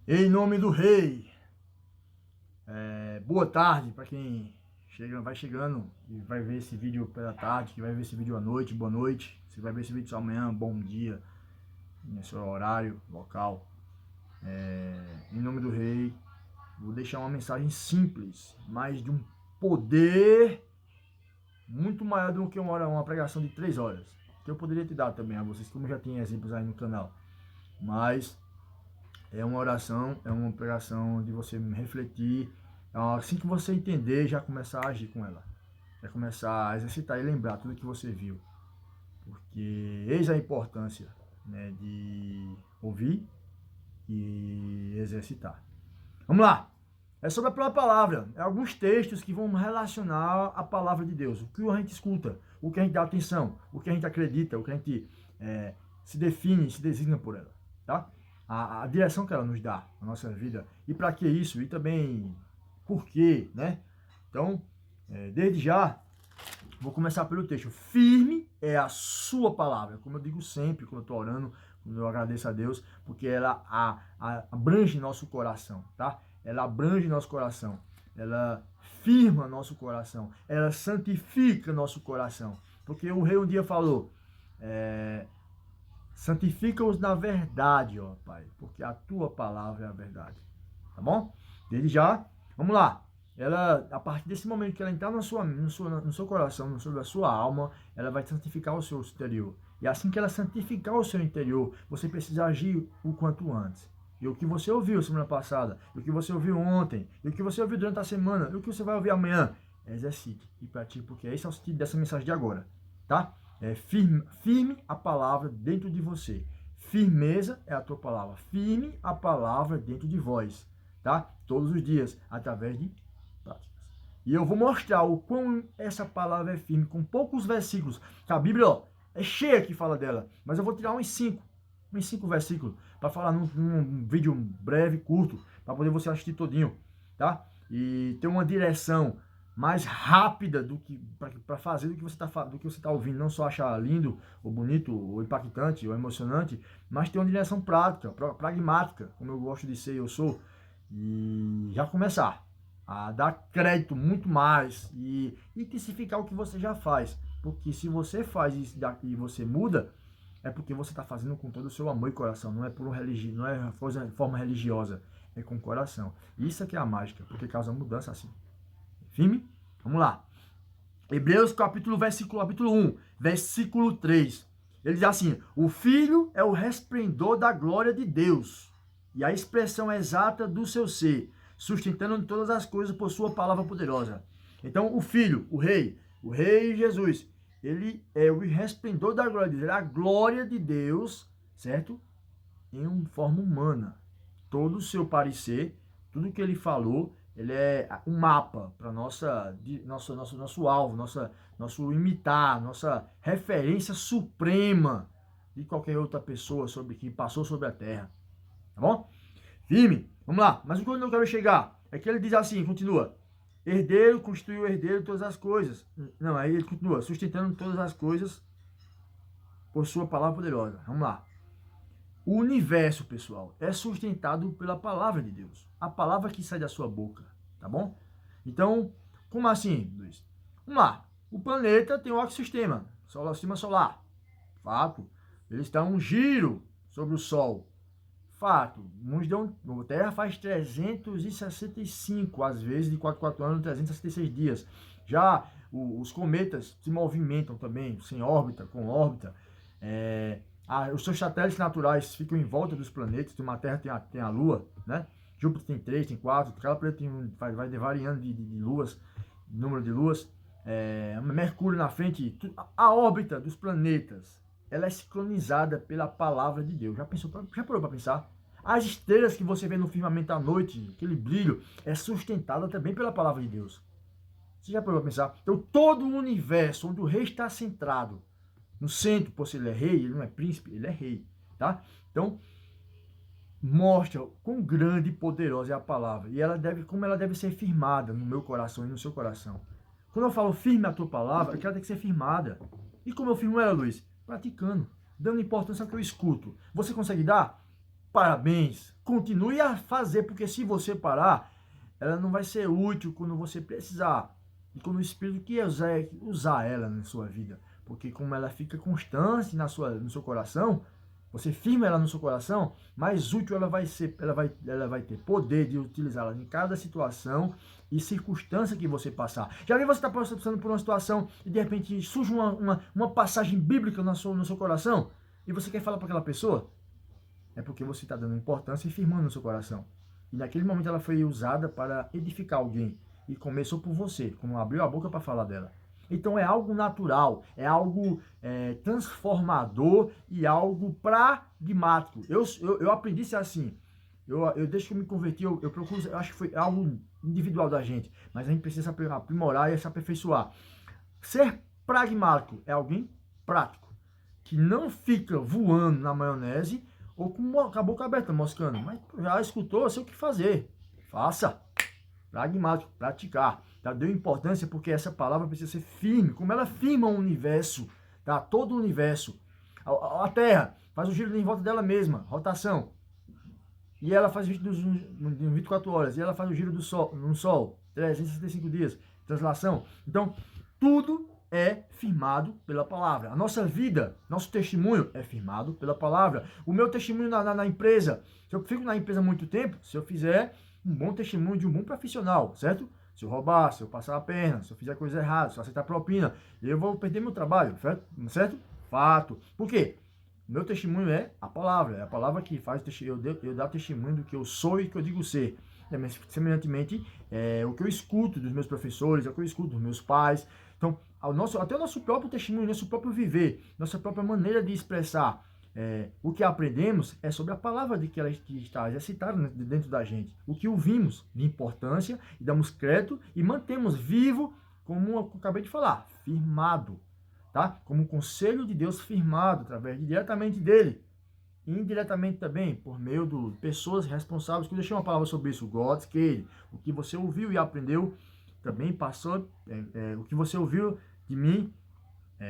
Em nome do Rei. Boa tarde para quem vai chegando e vai ver esse vídeo pela tarde, que vai ver esse vídeo à noite, boa noite. Você vai ver esse vídeo só amanhã, bom dia, no seu horário, local. Em nome do Rei, vou deixar uma mensagem simples, mas de um poder muito maior do que uma pregação de 3 horas. Que eu poderia te dar também a vocês, como já tem exemplos aí no canal. Mas é uma oração, é uma pregação de você refletir. Assim que você entender, já começar a agir com ela. Já começar a exercitar e lembrar tudo que você viu. Porque eis a importância, né, de ouvir e exercitar. Vamos lá! É sobre a própria palavra. É alguns textos que vão relacionar a palavra de Deus. O que a gente escuta, o que a gente dá atenção, o que a gente acredita, o que a gente se define, se designa por ela. Tá? A direção que ela nos dá na nossa vida. E para que isso? E também por quê, né? Então, desde já, vou começar pelo texto. Firme é a sua palavra. Como eu digo sempre, quando eu estou orando, quando eu agradeço a Deus, porque ela abrange nosso coração, tá? Ela abrange nosso coração. Ela firma nosso coração. Ela santifica nosso coração. Porque o rei um dia falou, santifica-os na verdade, ó Pai, porque a tua palavra é a verdade. Tá bom? Desde já, vamos lá. Ela, a partir desse momento que ela entrar no seu coração, na sua alma, ela vai santificar o seu exterior. E assim que ela santificar o seu interior, você precisa agir o quanto antes. E o que você ouviu semana passada, e o que você ouviu ontem, e o que você ouviu durante a semana, e o que você vai ouvir amanhã, exercite e pratique, porque esse é o sentido dessa mensagem de agora, tá? Firme a palavra dentro de você. Firmeza é a tua palavra. Firme a palavra dentro de vós, tá? Todos os dias, através de práticas. E eu vou mostrar o quão essa palavra é firme, com poucos versículos. A Bíblia, ó, é cheia que fala dela, mas eu vou tirar uns 5 versículos, para falar num vídeo breve, curto, para poder você assistir todinho, tá? E ter uma direção mais rápida do que para fazer do que você tá ouvindo, não só achar lindo, ou bonito, ou impactante, ou emocionante, mas ter uma direção prática, pragmática, como eu gosto de ser, eu sou, e já começar a dar crédito muito mais e intensificar o que você já faz, porque se você faz isso e você muda, é porque você está fazendo com todo o seu amor e coração, não é por não é forma religiosa, é com o coração. Isso aqui é a mágica, porque causa mudança assim. Firme? Vamos lá. Hebreus capítulo 1, versículo 3. Ele diz assim: o Filho é o resplendor da glória de Deus e a expressão exata do seu ser, sustentando todas as coisas por sua palavra poderosa. Então, o Filho, o Rei Jesus, ele é o resplendor da glória de Deus, ele é a glória de Deus, certo? Em uma forma humana. Todo o seu parecer, tudo que ele falou, ele é um mapa para nosso alvo, nosso imitar, nossa referência suprema de qualquer outra pessoa que passou sobre a terra. Tá bom? Firme. Vamos lá. Mas o que eu não quero chegar é que ele diz assim, continua. Herdeiro, constituiu herdeiro de todas as coisas. Não, aí ele continua, sustentando todas as coisas por sua palavra poderosa. Vamos lá. O universo, pessoal, é sustentado pela palavra de Deus. A palavra que sai da sua boca, tá bom? Então, como assim, Luiz? Vamos lá. O planeta tem um ecossistema, sistema solar. Fato. Ele está um giro sobre o Sol. Fato. A Terra faz 365, às vezes, de 4 anos, 366 dias. Já os cometas se movimentam também, sem órbita, com órbita. Os seus satélites naturais ficam em volta dos planetas. Uma Terra tem a Lua, né? Júpiter tem 3, tem 4. Cada planeta vai variando de luas, número de luas. Mercúrio na frente. A órbita dos planetas, ela é sincronizada pela palavra de Deus. Já parou para pensar? As estrelas que você vê no firmamento à noite, aquele brilho, é sustentada também pela palavra de Deus. Você já parou para pensar? Então, todo o universo onde o rei está centrado, no centro, por se ele é rei, ele não é príncipe, ele é rei, tá? Então, mostra quão grande e poderosa é a palavra e como ela deve ser firmada no meu coração e no seu coração. Quando eu falo firme a tua palavra, é que ela tem que ser firmada. E como eu firmo ela, Luiz? Praticando, dando importância ao que eu escuto. Você consegue dar? parabéns. Continue a fazer, porque se você parar, ela não vai ser útil quando você precisar. E quando o Espírito quer usar ela na sua vida. Porque como ela fica constante no seu coração, você firma ela no seu coração, mais útil ela vai ser, ela vai ter poder de utilizá-la em cada situação e circunstância que você passar. Já viu você está passando por uma situação e de repente surge uma passagem bíblica no seu coração e você quer falar para aquela pessoa? É porque você está dando importância e firmando no seu coração. E naquele momento ela foi usada para edificar alguém. E começou por você, como abriu a boca para falar dela. Então é algo natural, é algo transformador e algo pragmático. Eu aprendi a ser assim. Desde que eu me converti, eu procuro, eu acho que foi algo individual da gente. Mas a gente precisa aprimorar e se aperfeiçoar. Ser pragmático é alguém prático, que não fica voando na maionese ou com a boca aberta, moscando. Mas já escutou, eu sei o que fazer. Faça. Pragmático, praticar. Tá? Deu importância porque essa palavra precisa ser firme. Como ela firma o universo, tá? Todo o universo. A Terra faz o giro em volta dela mesma, rotação. E ela faz o giro em 24 horas. E ela faz o giro do Sol, no Sol, 365 dias. Translação. Então, tudo é firmado pela palavra. A nossa vida, nosso testemunho é firmado pela palavra. O meu testemunho na empresa, se eu fico na empresa há muito tempo, se eu fizer um bom testemunho de um bom profissional, certo? Se eu roubar, se eu passar a perna, se eu fizer coisa errada, se eu aceitar propina, eu vou perder meu trabalho, certo? Fato. Por quê? Meu testemunho é a palavra que faz eu dar testemunho do que eu sou e que eu digo ser. Semelhantemente, o que eu escuto dos meus professores, é o que eu escuto dos meus pais. Então, até o nosso próprio testemunho, nosso próprio viver, nossa própria maneira de expressar o que aprendemos é sobre a palavra que ela está exercitada dentro da gente. O que ouvimos de importância e damos crédito e mantemos vivo, como eu acabei de falar, firmado. Tá? Como um conselho de Deus firmado, diretamente dele. E indiretamente também, por meio de pessoas responsáveis, que eu deixei uma palavra sobre isso, God's Cade. O que você ouviu e aprendeu, também passou, o que você ouviu de mim,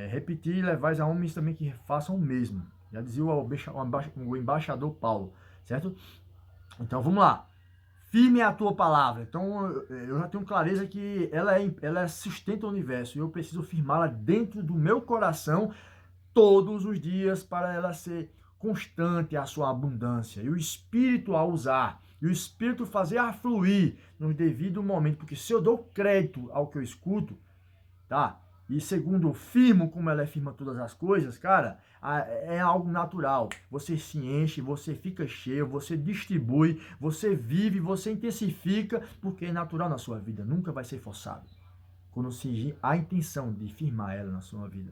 repetir e levais a homens também que façam o mesmo. Já dizia o embaixador Paulo, certo? Então, vamos lá. Firme é a tua palavra. Então, eu já tenho clareza que ela sustenta o universo. E eu preciso firmá-la dentro do meu coração todos os dias para ela ser constante a sua abundância. E o Espírito a usar. E o Espírito fazer a fluir no devido momento. Porque se eu dou crédito ao que eu escuto, tá? E segundo, firmo como ela é firma todas as coisas, cara, é algo natural. Você se enche, você fica cheio, você distribui, você vive, você intensifica, porque é natural na sua vida, nunca vai ser forçado. Quando se a intenção de firmar ela na sua vida,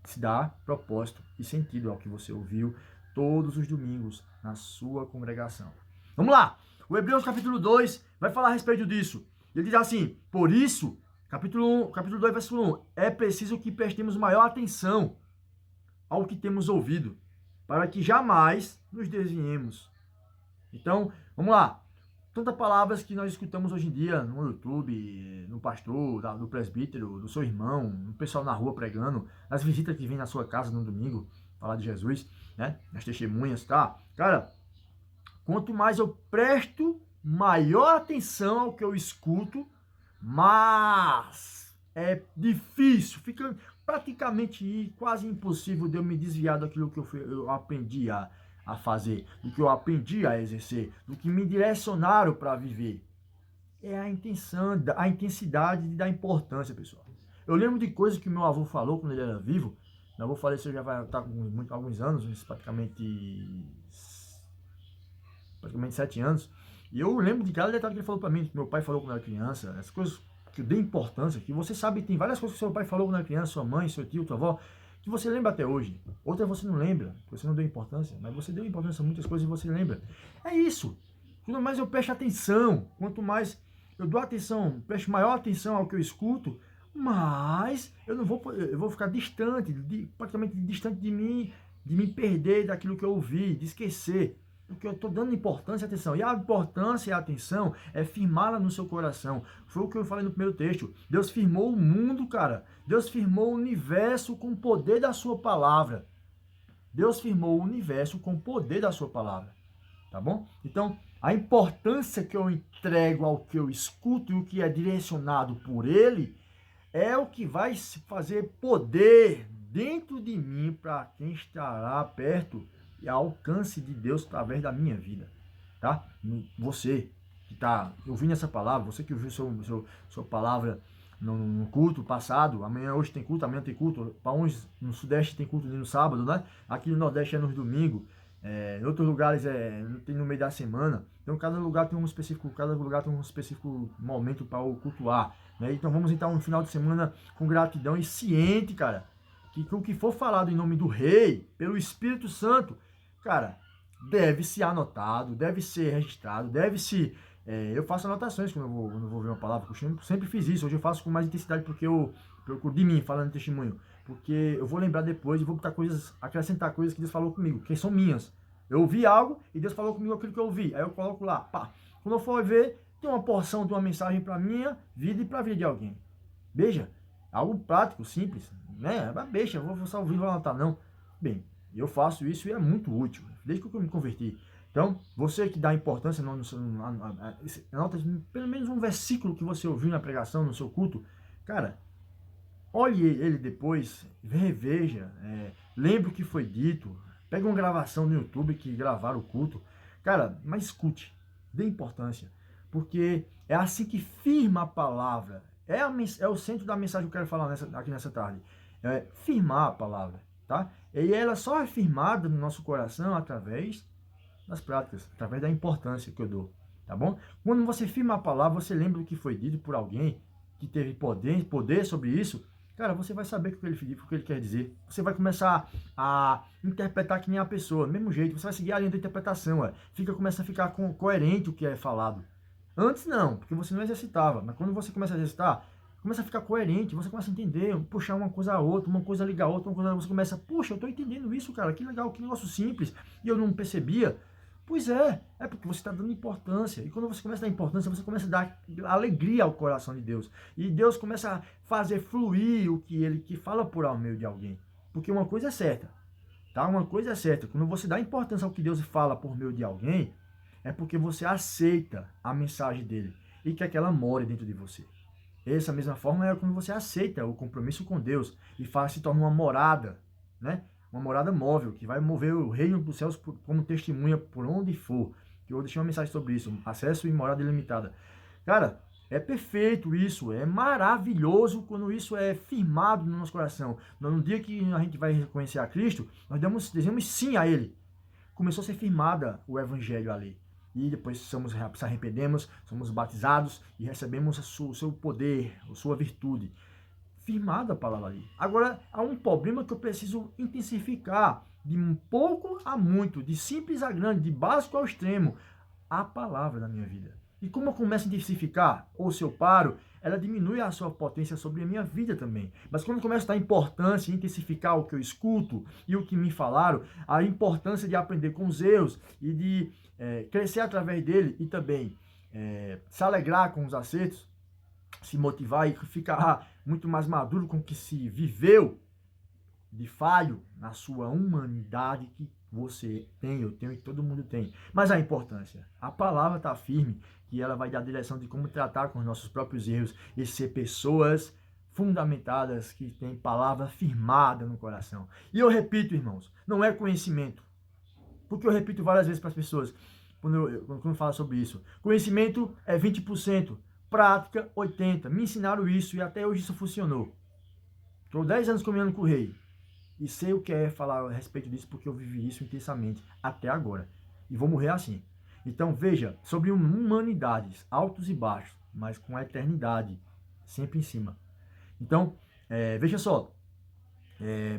se dá propósito e sentido ao que você ouviu todos os domingos na sua congregação. Vamos lá! O Hebreus capítulo 2 vai falar a respeito disso. Ele diz assim, por isso... Capítulo 2, versículo 1. É preciso que prestemos maior atenção ao que temos ouvido, para que jamais nos desviemos. Então, vamos lá. Tantas palavras que nós escutamos hoje em dia no YouTube, no pastor, do presbítero, do seu irmão, no pessoal na rua pregando, nas visitas que vêm na sua casa no domingo, falar de Jesus, né? Nas testemunhas, tá? Cara, quanto mais eu presto maior atenção ao que eu escuto, mas é difícil, fica praticamente quase impossível de eu me desviar daquilo que eu aprendi a fazer, do que eu aprendi a exercer, do que me direcionaram para viver. É a intensidade da importância, pessoal. Eu lembro de coisas que meu avô falou quando ele era vivo. Meu avô faleceu já vai estar com alguns anos, praticamente 7 anos. E eu lembro de cada detalhe que ele falou para mim, que meu pai falou quando era criança, essas coisas que eu dei importância, que você sabe, tem várias coisas que seu pai falou quando era criança, sua mãe, seu tio, tua avó, que você lembra até hoje. Outras você não lembra, você não deu importância, mas você deu importância a muitas coisas e você lembra. É isso. Quanto mais eu presto atenção, quanto mais eu dou atenção, presto maior atenção ao que eu escuto, mais eu vou ficar distante, praticamente distante de me perder daquilo que eu ouvi, de esquecer. Porque eu estou dando importância e atenção. E a importância e a atenção é firmá-la no seu coração. Foi o que eu falei no primeiro texto. Deus firmou o mundo, cara. Deus firmou o universo com o poder da sua palavra. Deus firmou o universo com o poder da sua palavra. tá bom? Então, a importância que eu entrego ao que eu escuto e o que é direcionado por ele é o que vai fazer poder dentro de mim para quem estará perto e ao alcance de Deus através da minha vida, tá? Você que está ouvindo essa palavra, você que ouviu sua palavra no culto passado, hoje tem culto, amanhã tem culto, para uns no Sudeste tem culto no sábado, né? Aqui no Nordeste é nos domingos, em outros lugares tem no meio da semana. Então cada lugar tem um específico momento para o cultuar, né? Então vamos entrar um final de semana com gratidão e ciente, cara, que o que for falado em nome do Rei, pelo Espírito Santo, cara, deve ser anotado, deve ser registrado, eu faço anotações quando eu vou ver uma palavra, eu sempre fiz isso, hoje eu faço com mais intensidade porque eu procuro de mim, falando em testemunho, porque eu vou lembrar depois e vou botar acrescentar coisas que Deus falou comigo, que são minhas. Eu ouvi algo e Deus falou comigo aquilo que eu ouvi, aí eu coloco lá, pá. Quando eu for ver, tem uma porção de uma mensagem para minha vida e para a vida de alguém. Veja, algo prático, simples, né? Beixa, eu vou só ouvir e vou anotar, não. Bem, eu faço isso e é muito útil, desde que eu me converti. Então, você que dá importância, anota pelo menos um versículo que você ouviu na pregação, no seu culto, cara, olhe ele depois, reveja, lembre o que foi dito, pega uma gravação no YouTube que gravaram o culto, cara, mas escute, dê importância, porque é assim que firma a palavra, é o centro da mensagem que eu quero falar aqui nessa tarde, firmar a palavra, tá? E ela só é firmada no nosso coração através das práticas, através da importância que eu dou, tá bom? Quando você firma a palavra, você lembra do que foi dito por alguém que teve poder sobre isso, cara, você vai saber o que ele quer dizer. Você vai começar a interpretar que nem a pessoa, do mesmo jeito, você vai seguir a linha da interpretação, começa a ficar coerente o que é falado. Antes não, porque você não exercitava, mas quando você começa a exercitar, começa a ficar coerente, você começa a entender, puxar uma coisa a outra, uma coisa liga a outra, você começa, puxa, eu tô entendendo isso, cara, que legal, que negócio simples, e eu não percebia. Pois é porque você está dando importância. E quando você começa a dar importância, você começa a dar alegria ao coração de Deus. E Deus começa a fazer fluir o que Ele que fala por meio de alguém. Porque uma coisa é certa, tá? Uma coisa é certa. Quando você dá importância ao que Deus fala por meio de alguém, é porque você aceita a mensagem dele e quer que ela more dentro de você. Essa mesma forma é quando você aceita o compromisso com Deus e se torna uma morada, né? Uma morada móvel, que vai mover o reino dos céus como testemunha por onde for. Que eu deixei uma mensagem sobre isso, acesso e morada ilimitada. Cara, é perfeito isso, é maravilhoso quando isso é firmado no nosso coração. No dia que a gente vai reconhecer a Cristo, nós dizemos sim a Ele. Começou a ser firmada o Evangelho ali. E depois se arrependemos, somos batizados e recebemos o seu poder, a sua virtude. Firmada a palavra ali. Agora, há um problema que eu preciso intensificar, de um pouco a muito, de simples a grande, de básico ao extremo, a palavra na minha vida. E como eu começo a intensificar, ou se eu paro, ela diminui a sua potência sobre a minha vida também. Mas quando eu começo a dar importância, intensificar o que eu escuto e o que me falaram, a importância de aprender com os erros e de crescer através dele e também se alegrar com os acertos, se motivar e ficar muito mais maduro com o que se viveu de falho na sua humanidade que você tem, eu tenho e todo mundo tem. Mas a importância, a palavra está firme e ela vai dar a direção de como tratar com os nossos próprios erros e ser pessoas fundamentadas que têm palavra firmada no coração. E eu repito, irmãos, não é conhecimento. Porque eu repito várias vezes para as pessoas quando eu falo sobre isso. Conhecimento é 20%. Prática, 80%. Me ensinaram isso e até hoje isso funcionou. Estou 10 anos caminhando com o Rei. E sei o que é falar a respeito disso porque eu vivi isso intensamente até agora. E vou morrer assim. Então veja, sobre humanidades, altos e baixos, mas com a eternidade sempre em cima. Então, veja só.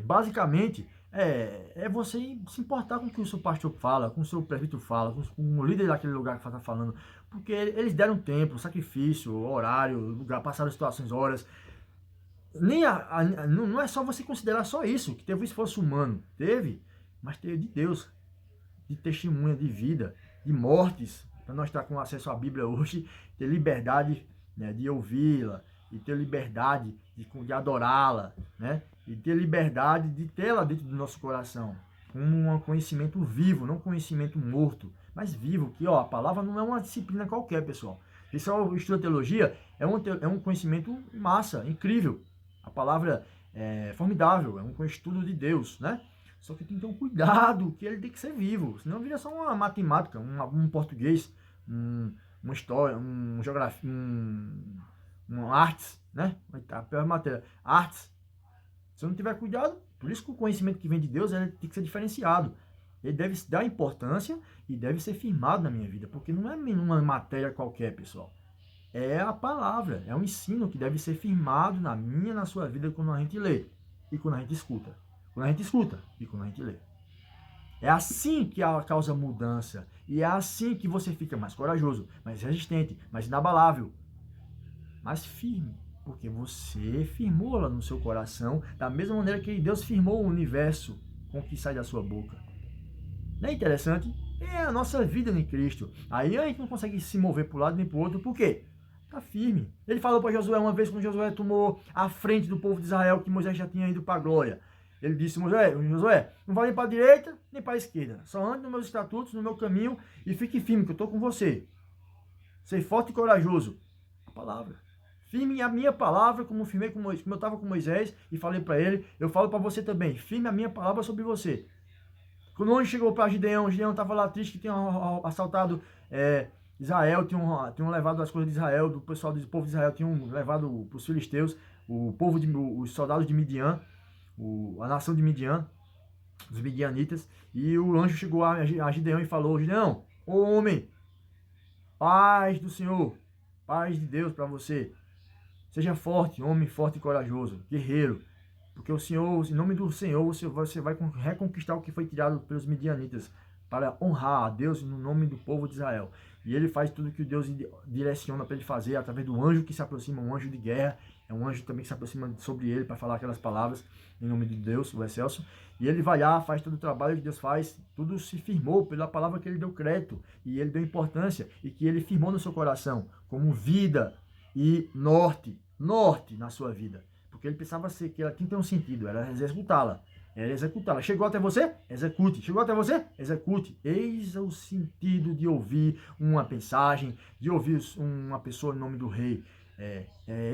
Basicamente, você se importar com o que o seu pastor fala, com o seu presbítero fala, com o líder daquele lugar que está falando, porque eles deram tempo, sacrifício, horário, lugar, passaram situações, horas. Não é só você considerar só isso, que teve um esforço humano, mas teve de Deus, de testemunha, de vida, de mortes, para nós estar com acesso à Bíblia hoje, ter liberdade, né, de ouvi-la, e ter liberdade de adorá-la, né? E ter liberdade de tê-la dentro do nosso coração. um conhecimento vivo, não conhecimento morto, mas vivo, que a palavra não é uma disciplina qualquer, pessoal. Pessoal, estuda teologia, é um conhecimento massa, incrível. A palavra é formidável, é um estudo de Deus, né? Só que tem que ter um cuidado, que ele tem que ser vivo, senão vira só uma matemática, um português, uma história, geografia, artes, né? A pior matéria, artes. Se não tiver cuidado, por isso que o conhecimento que vem de Deus ele tem que ser diferenciado. Ele deve dar importância e deve ser firmado na minha vida, porque não é uma matéria qualquer, pessoal. É a palavra, é um ensino que deve ser firmado na minha e na sua vida quando a gente lê e quando a gente escuta. Quando a gente escuta e quando a gente lê. É assim que ela causa mudança. E é assim que você fica mais corajoso, mais resistente, mais inabalável, mais firme. Porque você firmou ela no seu coração da mesma maneira que Deus firmou o universo com o que sai da sua boca. Não é interessante? É a nossa vida em Cristo. Aí a gente não consegue se mover para um lado nem para o outro. Por quê? Está firme. Ele falou para Josué uma vez, quando Josué tomou a frente do povo de Israel, que Moisés já tinha ido para a glória. Ele disse, Josué, não vai nem para a direita, nem para a esquerda. Só ande nos meus estatutos, no meu caminho, e fique firme, que eu estou com você. Seja forte e corajoso. A palavra. Firme a minha palavra, como firmei como eu estava com Moisés, e falei para ele, eu falo para você também, firme a minha palavra sobre você. Quando o anjo chegou para Gideão estava lá triste que tinham assaltado Israel, tinham levado as coisas de Israel, do pessoal do povo de Israel, tinham levado para os filisteus, os soldados de Midian, a nação de Midian, os midianitas, e o anjo chegou a Gideão e falou, Gideão, ô homem, paz do Senhor, paz de Deus para você, seja forte, homem forte e corajoso, guerreiro, porque o Senhor, em nome do Senhor, você vai reconquistar o que foi tirado pelos midianitas, para honrar a Deus no nome do povo de Israel. E ele faz tudo que Deus direciona para ele fazer, através do anjo que se aproxima, um anjo de guerra, é um anjo também que se aproxima sobre ele para falar aquelas palavras em nome de Deus, o excelso. E ele vai lá, faz todo o trabalho que Deus faz, tudo se firmou pela palavra que ele deu crédito, e ele deu importância, e que ele firmou no seu coração, como vida e norte na sua vida. Porque ele pensava ser que ela tinha que ter um sentido, era executá-la. Era executá-la. Chegou até você? Execute. Chegou até você? Execute. Eis o sentido de ouvir uma mensagem, de ouvir uma pessoa em nome do rei.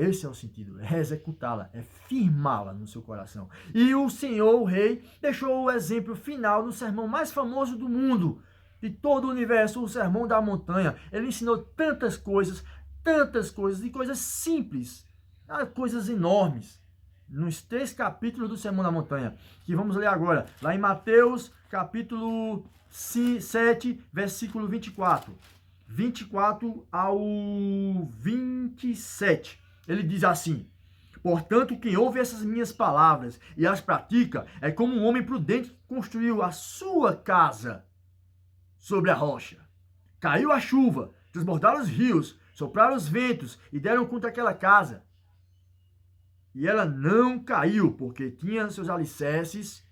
Esse é o sentido, é executá-la, é firmá-la no seu coração. E o Senhor, o rei, deixou o exemplo final no sermão mais famoso do mundo, de todo o universo, o Sermão da Montanha. Ele ensinou tantas coisas, e coisas simples, coisas enormes, nos 3 capítulos do Sermão da Montanha, que vamos ler agora, lá em Mateus, capítulo 7, versículo 24 ao 27. Ele diz assim, portanto, quem ouve essas minhas palavras e as pratica, é como um homem prudente que construiu a sua casa sobre a rocha. Caiu a chuva, desbordaram os rios, sopraram os ventos e deram contra aquela casa. E ela não caiu, porque tinha seus alicerces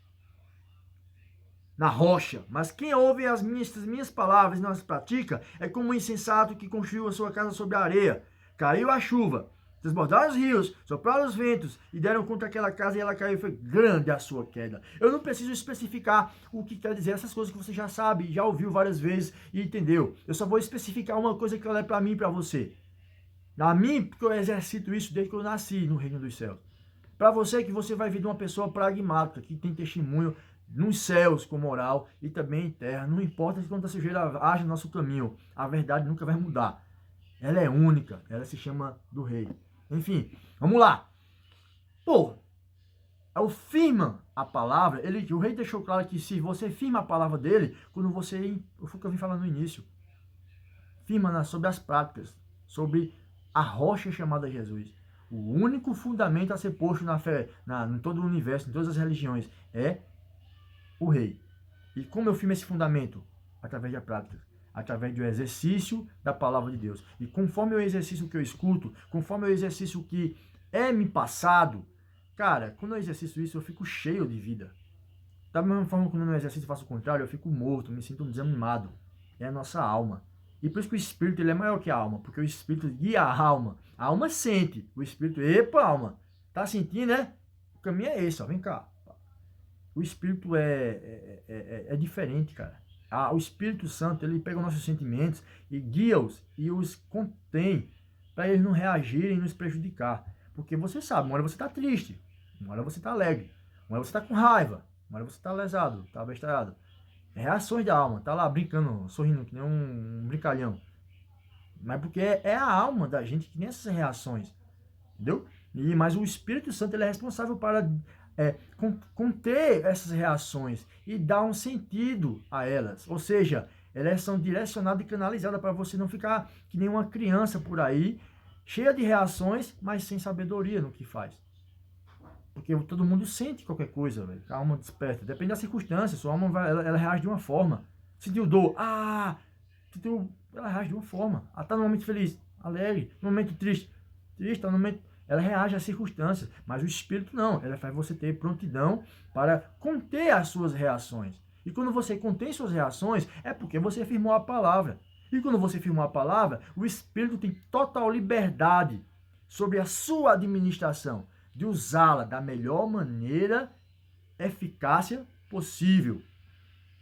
na rocha. Mas quem ouve as minhas palavras e não as pratica, é como um insensato que construiu a sua casa sobre a areia. Caiu a chuva, desbordaram os rios, sopraram os ventos e deram contra aquela casa e ela caiu. Foi grande a sua queda. Eu não preciso especificar o que quer dizer essas coisas que você já sabe, já ouviu várias vezes e entendeu. Eu só vou especificar uma coisa que ela é para mim e para você. A mim, porque eu exercito isso desde que eu nasci no reino dos céus. Para você, que você vai vir de uma pessoa pragmática, que tem testemunho nos céus com moral e também em terra. Não importa se quanta sujeira haja no nosso caminho, a verdade nunca vai mudar. Ela é única, ela se chama do rei. Enfim, vamos lá. Pô, ao firma a palavra, o rei deixou claro que se você firma a palavra dele, quando você, foi o que eu vim falar no início, firma sobre as práticas, sobre a rocha chamada Jesus. O único fundamento a ser posto na fé, em todo o universo, em todas as religiões, é o rei. E como eu firmo esse fundamento? Através da prática, através do exercício da palavra de Deus. E conforme o exercício que eu escuto, conforme o exercício que é me passado, cara, quando eu exercito isso, eu fico cheio de vida. Da mesma forma, quando no exercício eu faço o contrário, eu fico morto, me sinto desanimado. É a nossa alma. E por isso que o espírito ele é maior que a alma, porque o espírito guia a alma. A alma sente, o espírito, epa, alma, tá sentindo, né? O caminho é esse, ó, vem cá. O Espírito é diferente, cara. O Espírito Santo, ele pega os nossos sentimentos e guia-os e os contém para eles não reagirem e nos prejudicar. Porque você sabe, uma hora você está triste, uma hora você está alegre, uma hora você está com raiva, uma hora você está lesado, está abestalhado. É reações da alma, tá lá brincando, sorrindo, que nem um brincalhão. Mas porque é a alma da gente que tem essas reações, entendeu? Mas o Espírito Santo ele é responsável para conter essas reações e dar um sentido a elas. Ou seja, elas são direcionadas e canalizadas para você não ficar que nem uma criança por aí, cheia de reações, mas sem sabedoria no que faz. Porque todo mundo sente qualquer coisa, velho. A alma desperta. Depende da circunstância. Sua alma ela reage de uma forma. Sentiu dor. Ela reage de uma forma. Ela está no momento feliz, alegre. No momento triste, está no momento. Ela reage às circunstâncias. Mas o Espírito não. Ela faz você ter prontidão para conter as suas reações. E quando você contém suas reações, é porque você firmou a palavra. E quando você firmou a palavra, o Espírito tem total liberdade sobre a sua administração, de usá-la da melhor maneira, eficácia possível,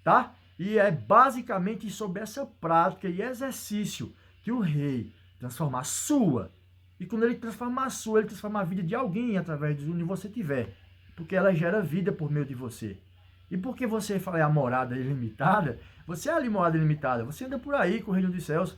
tá? E é basicamente sobre essa prática e exercício que o rei transforma a sua. E quando ele transforma a sua, ele transforma a vida de alguém através de onde você estiver. Porque ela gera vida por meio de você. E porque você fala a morada ilimitada, você é a morada ilimitada. Você anda por aí com o reino dos céus.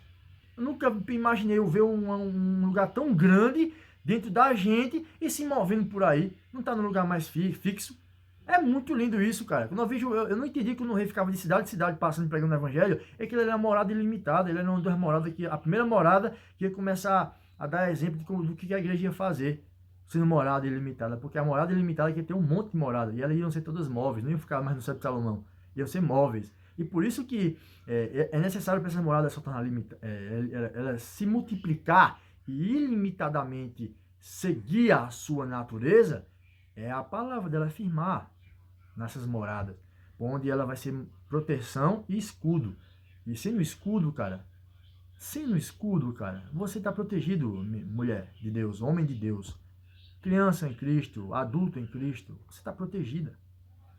Eu nunca imaginei eu ver um lugar tão grande dentro da gente e se movendo por aí. Não está num lugar mais fixo. É muito lindo isso, cara. Quando eu vejo, eu não entendi quando o rei ficava de cidade em cidade passando pregando o evangelho, é que ele era uma morada ilimitada. Ele era uma das moradas que, a primeira morada que ia começar a dar exemplo do que a igreja ia fazer, sendo morada ilimitada. Porque a morada ilimitada que tem um monte de morada. E elas iam ser todas móveis, não iam ficar mais no céu de Salomão. Iam ser móveis. E por isso que é necessário para essa morada só tornar ela se multiplicar e ilimitadamente seguir a sua natureza, é a palavra dela firmar nessas moradas, onde ela vai ser proteção e escudo. E sendo escudo, cara, você está protegido, mulher de Deus, homem de Deus, criança em Cristo, adulto em Cristo, você está protegida,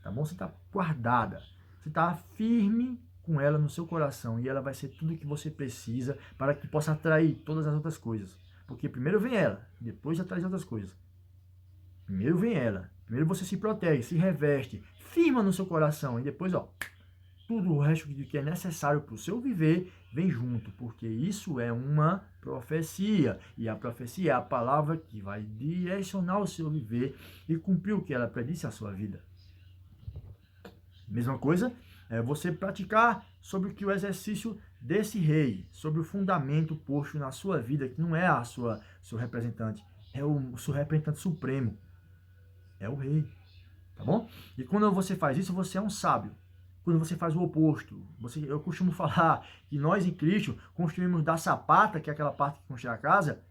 tá bom? Você está guardada, você está firme com ela no seu coração e ela vai ser tudo o que você precisa para que possa atrair todas as outras coisas. Porque primeiro vem ela, depois atrai as outras coisas. Primeiro vem ela, primeiro você se protege, se reveste, firma no seu coração e depois, tudo o resto que é necessário para o seu viver vem junto, porque isso é uma profecia. E a profecia é a palavra que vai direcionar o seu viver e cumprir o que ela predisse à sua vida. Mesma coisa é você praticar sobre o que o exercício desse rei, sobre o fundamento posto na sua vida, que não é seu representante, é o seu representante supremo, é o rei, tá bom? E quando você faz isso, você é um sábio. Quando você faz o oposto, eu costumo falar que nós em Cristo construímos da sapata, que é aquela parte que constrói a casa,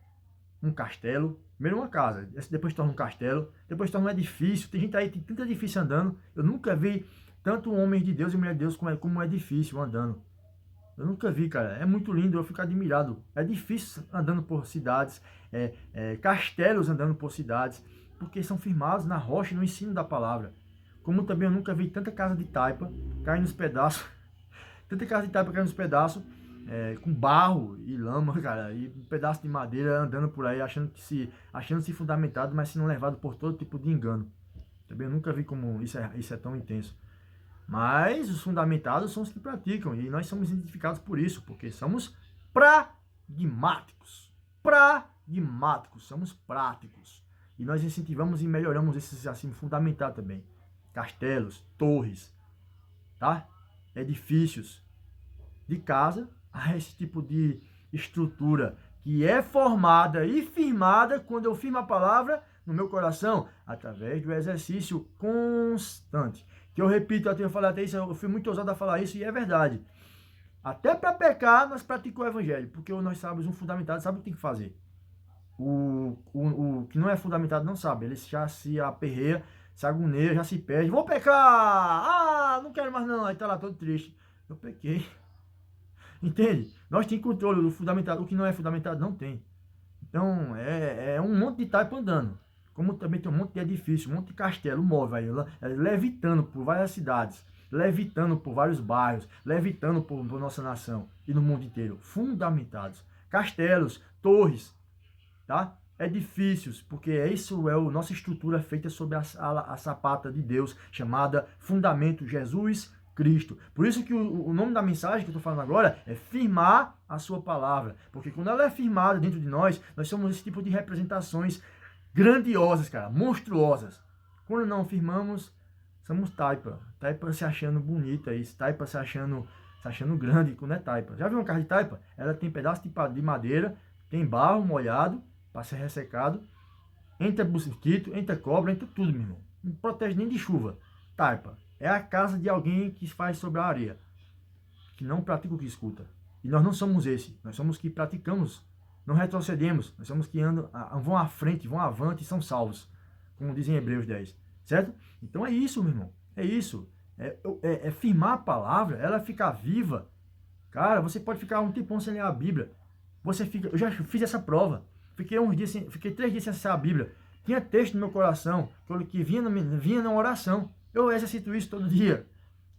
um castelo, primeiro uma casa, depois torna um castelo, depois torna um edifício. Tem gente aí, tem tanto edifício andando, eu nunca vi tanto homens de Deus e mulher de Deus como um edifício andando. Eu nunca vi, cara. É muito lindo, eu fico admirado. É difícil andando por cidades, castelos andando por cidades, porque são firmados na rocha e no ensino da palavra. Como também eu nunca vi tanta casa de taipa caindo nos pedaços, tanta casa de taipa caindo nos pedaços, com barro e lama, cara, e um pedaço de madeira andando por aí, achando-se fundamentado, mas sendo levado por todo tipo de engano. Também eu nunca vi como isso é tão intenso. Mas os fundamentados são os que praticam, e nós somos identificados por isso, porque somos pragmáticos. Somos práticos. E nós incentivamos e melhoramos esses assim fundamentados também. Castelos, torres, tá? Edifícios de casa, a esse tipo de estrutura que é formada e firmada quando eu firmo a palavra no meu coração, através do exercício constante. Que eu repito, eu falei até isso, eu fui muito ousado a falar isso e é verdade. Até para pecar, nós praticamos o evangelho, porque nós sabemos, um fundamentado sabe o que tem que fazer. O que não é fundamentado não sabe, ele já se aperreia, se agoneia, já se perde. Vou pecar! Não quero mais não. Aí tá lá todo triste. Eu pequei. Entende? Nós temos controle do fundamentado. O que não é fundamentado não tem. Então, é um monte de taipa andando. como também tem um monte de edifício, um monte de castelo, móvel aí, levitando por várias cidades, levitando por vários bairros, levitando por nossa nação e no mundo inteiro, fundamentados. Castelos, torres, tá? Edifícios, porque isso é a nossa estrutura feita sobre a sapata de Deus, chamada Fundamento Jesus Cristo. Por isso que o nome da mensagem que eu estou falando agora é firmar a sua palavra, porque quando ela é firmada dentro de nós, nós somos esse tipo de representações grandiosas, cara, monstruosas. Quando não firmamos, somos taipa. Taipa se achando bonita, taipa se achando grande, quando é taipa. Já viu uma casa de taipa? Ela tem pedaço de madeira, tem barro molhado para ser ressecado, entra mosquito, entra cobra, entra tudo, meu irmão. Não protege nem de chuva. Taipa é a casa de alguém que faz sobre a areia, que não pratica o que escuta. E nós não somos esse. Nós somos que praticamos, não retrocedemos. Nós somos que vão à frente, vão avante e são salvos, como dizem Hebreus 10. Certo? Então é isso, meu irmão. É isso. É firmar a palavra, ela ficar viva. Cara, você pode ficar um tempão sem ler a Bíblia. Eu já fiz essa prova. Fiquei 3 dias sem acessar a Bíblia. Tinha texto no meu coração que vinha na oração. Eu exercito isso todo dia.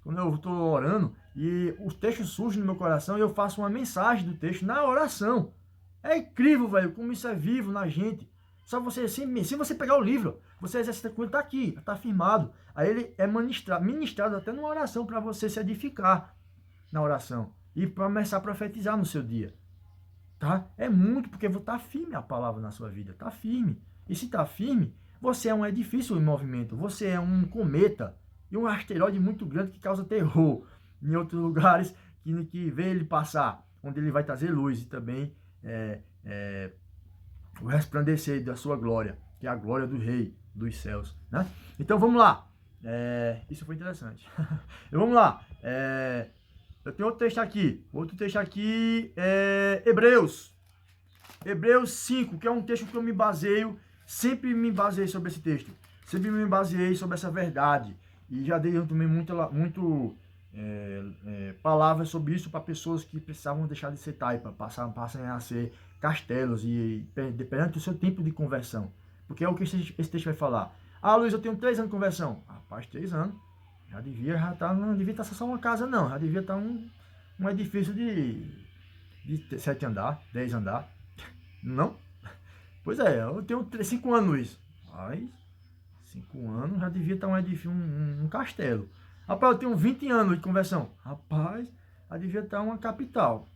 Quando eu estou orando e os textos surgem no meu coração e eu faço uma mensagem do texto na oração. É incrível, velho, como isso é vivo na gente. Só você, se você pegar o livro, você exercita com ele, está aqui, está firmado. Aí ele é ministrado até numa oração para você se edificar na oração e começar a profetizar no seu dia. Tá? É muito, porque está firme a palavra na sua vida, está firme. E se está firme, você é um edifício em movimento, você é um cometa e um asteroide muito grande que causa terror em outros lugares que vê ele passar, onde ele vai trazer luz e também o resplandecer da sua glória, que é a glória do Rei dos céus. Né? Então vamos lá, isso foi interessante. Vamos lá, eu tenho outro texto aqui é Hebreus 5, que é um texto que eu me baseio, sempre me baseei sobre esse texto, sempre me baseei sobre essa verdade, e já dei também muito palavras sobre isso para pessoas que precisavam deixar de ser taipa, passem a ser castelos, e dependendo do seu tempo de conversão, porque é o que esse texto vai falar. Ah, Luiz, eu tenho 3 anos de conversão. Rapaz, 3 anos. Não devia estar só uma casa, não. Já devia estar um edifício de 7 andar, 10 andar. Não? Pois é, eu tenho 5 anos, Luiz. Mas 5 anos já devia estar um edifício, um castelo. Rapaz, eu tenho 20 anos de conversão. Rapaz, já devia estar uma capital.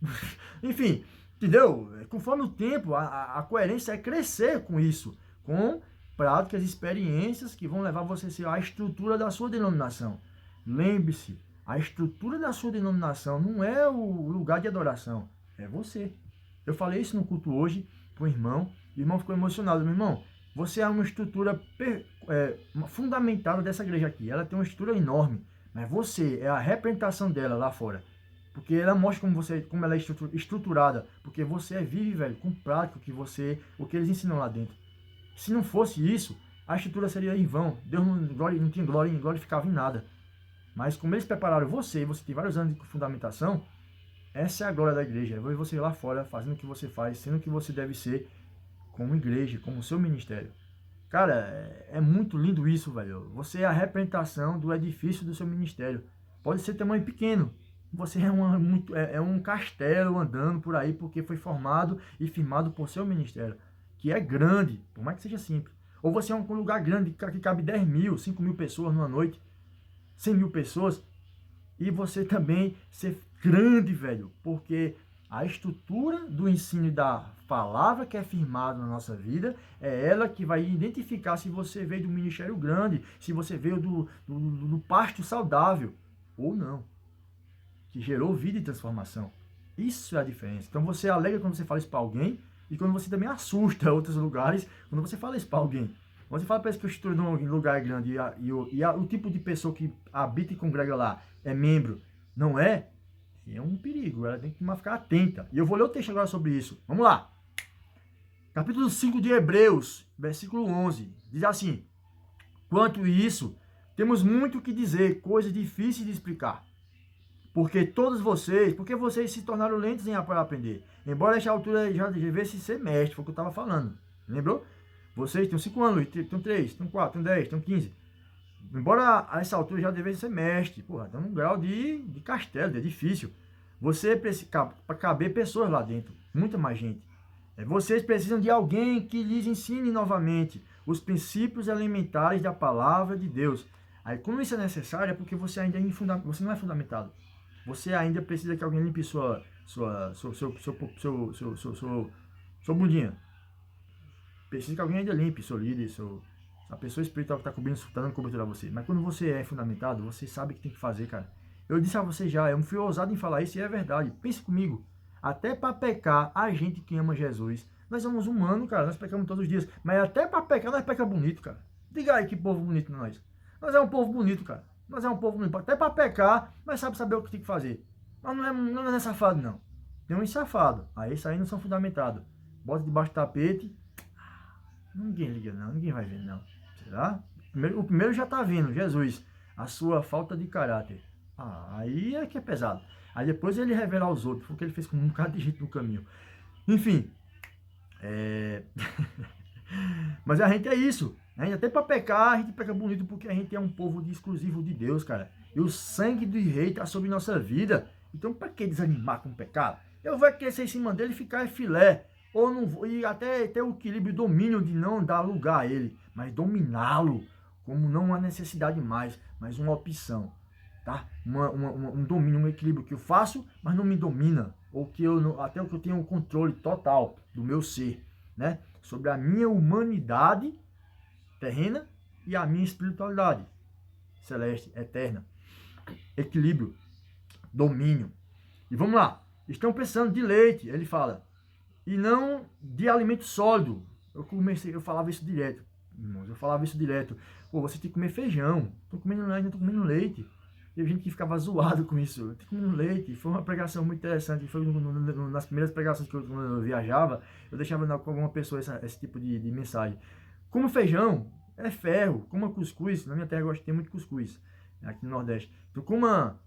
Enfim, entendeu? Conforme o tempo, a coerência é crescer com isso. Com práticas, experiências que vão levar você a ser a estrutura da sua denominação. Lembre-se, a estrutura da sua denominação não é o lugar de adoração, é você. Eu falei isso no culto hoje para o irmão ficou emocionado. Meu irmão, você é uma estrutura fundamental dessa igreja aqui. Ela tem uma estrutura enorme, mas você é a representação dela lá fora. Porque ela mostra como ela é estruturada, porque você vive, velho, com prática o que eles ensinam lá dentro. Se não fosse isso, a estrutura seria em vão. Deus não tinha glorificava em nada. Mas como eles prepararam você, e você tem vários anos de fundamentação, essa é a glória da igreja. Eu vejo você lá fora fazendo o que você faz, sendo o que você deve ser como igreja, como seu ministério. Cara, é muito lindo isso, velho. Você é a representação do edifício do seu ministério. Pode ser tamanho pequeno. Você é um castelo andando por aí porque foi formado e firmado por seu ministério, que é grande, por mais que seja simples. Ou você é um lugar grande que cabe 10 mil, 5 mil pessoas numa noite, 100 mil pessoas, e você também ser grande, velho, porque a estrutura do ensino da palavra que é firmada na nossa vida é ela que vai identificar se você veio do ministério grande, se você veio do pasto saudável ou não, que gerou vida e transformação. Isso é a diferença. Então você alegra quando você fala isso para alguém, e quando você também assusta outros lugares, quando você fala isso para alguém. Quando você fala para esse que a estrutura de um lugar grande e o tipo de pessoa que habita e congrega lá é membro, não é um perigo. Ela tem que ficar atenta. E eu vou ler o texto agora sobre isso. Vamos lá. Capítulo 5 de Hebreus, versículo 11. Diz assim: quanto isso, temos muito o que dizer, coisas difíceis de explicar. Porque vocês se tornaram lentos em aprender. Embora esta altura já devesse ser mestre, foi o que eu estava falando. Lembrou? Vocês têm 5 anos, tem 3, tem 4, tem 10, tem 15. Embora a essa altura já devesse ser mestre, porra, tem um grau de castelo, de edifício. Você precisa, para caber pessoas lá dentro, muita mais gente. Vocês precisam de alguém que lhes ensine novamente os princípios elementares da palavra de Deus. Aí, quando isso é necessário, é porque você ainda você não é fundamentado. Você ainda precisa que alguém limpe sua bundinha. Precisa que alguém ainda limpe seu líder, a pessoa espiritual que está dando cobertura a você. Mas quando você é fundamentado, você sabe o que tem que fazer, cara. Eu disse a você já, eu fui ousado em falar isso e é verdade. Pense comigo. Até para pecar, a gente que ama Jesus, nós somos humanos, cara, nós pecamos todos os dias. Mas até para pecar, nós pecamos bonito, cara. Diga aí que povo bonito nós. Nós é um povo bonito, cara. Nós é um povo bonito. Até para pecar, nós sabemos saber o que tem que fazer. Mas não é safado, não. Tem uns safados. Aí isso aí não são fundamentados. Bota debaixo do tapete. Ninguém liga, não. Ninguém vai ver, não. Será? O primeiro já está vendo, Jesus. A sua falta de caráter. Aí é que é pesado. Aí depois ele revela aos outros, porque ele fez com um bocado de gente no caminho. Enfim. Mas a gente é isso. A gente até para pecar, a gente peca bonito porque a gente é um povo exclusivo de Deus, cara. E o sangue do rei está sobre nossa vida. Então para que desanimar com o pecado? Eu vou crescer em cima dele e ficar filé. Ou não vou, e até ter o equilíbrio e domínio de não dar lugar a ele, mas dominá-lo como não uma necessidade mais, mas uma opção. Tá? Um domínio, um equilíbrio que eu faço, mas não me domina, ou que até o que eu tenho o controle total do meu ser, né? Sobre a minha humanidade terrena e a minha espiritualidade celeste, eterna. Equilíbrio, domínio. E vamos lá, estão precisando de leite, ele fala, e não de alimento sólido. Eu falava isso direto, irmãos, Pô, você tem que comer feijão, estou comendo leite. Teve gente que ficava zoado com isso. Eu tô comendo leite. Foi uma pregação muito interessante. Foi nas primeiras pregações que eu viajava, eu deixava com alguma pessoa esse tipo de mensagem. Como feijão, é ferro. Coma cuscuz. Na minha terra eu gosto de ter muito cuscuz, aqui no Nordeste. Então coma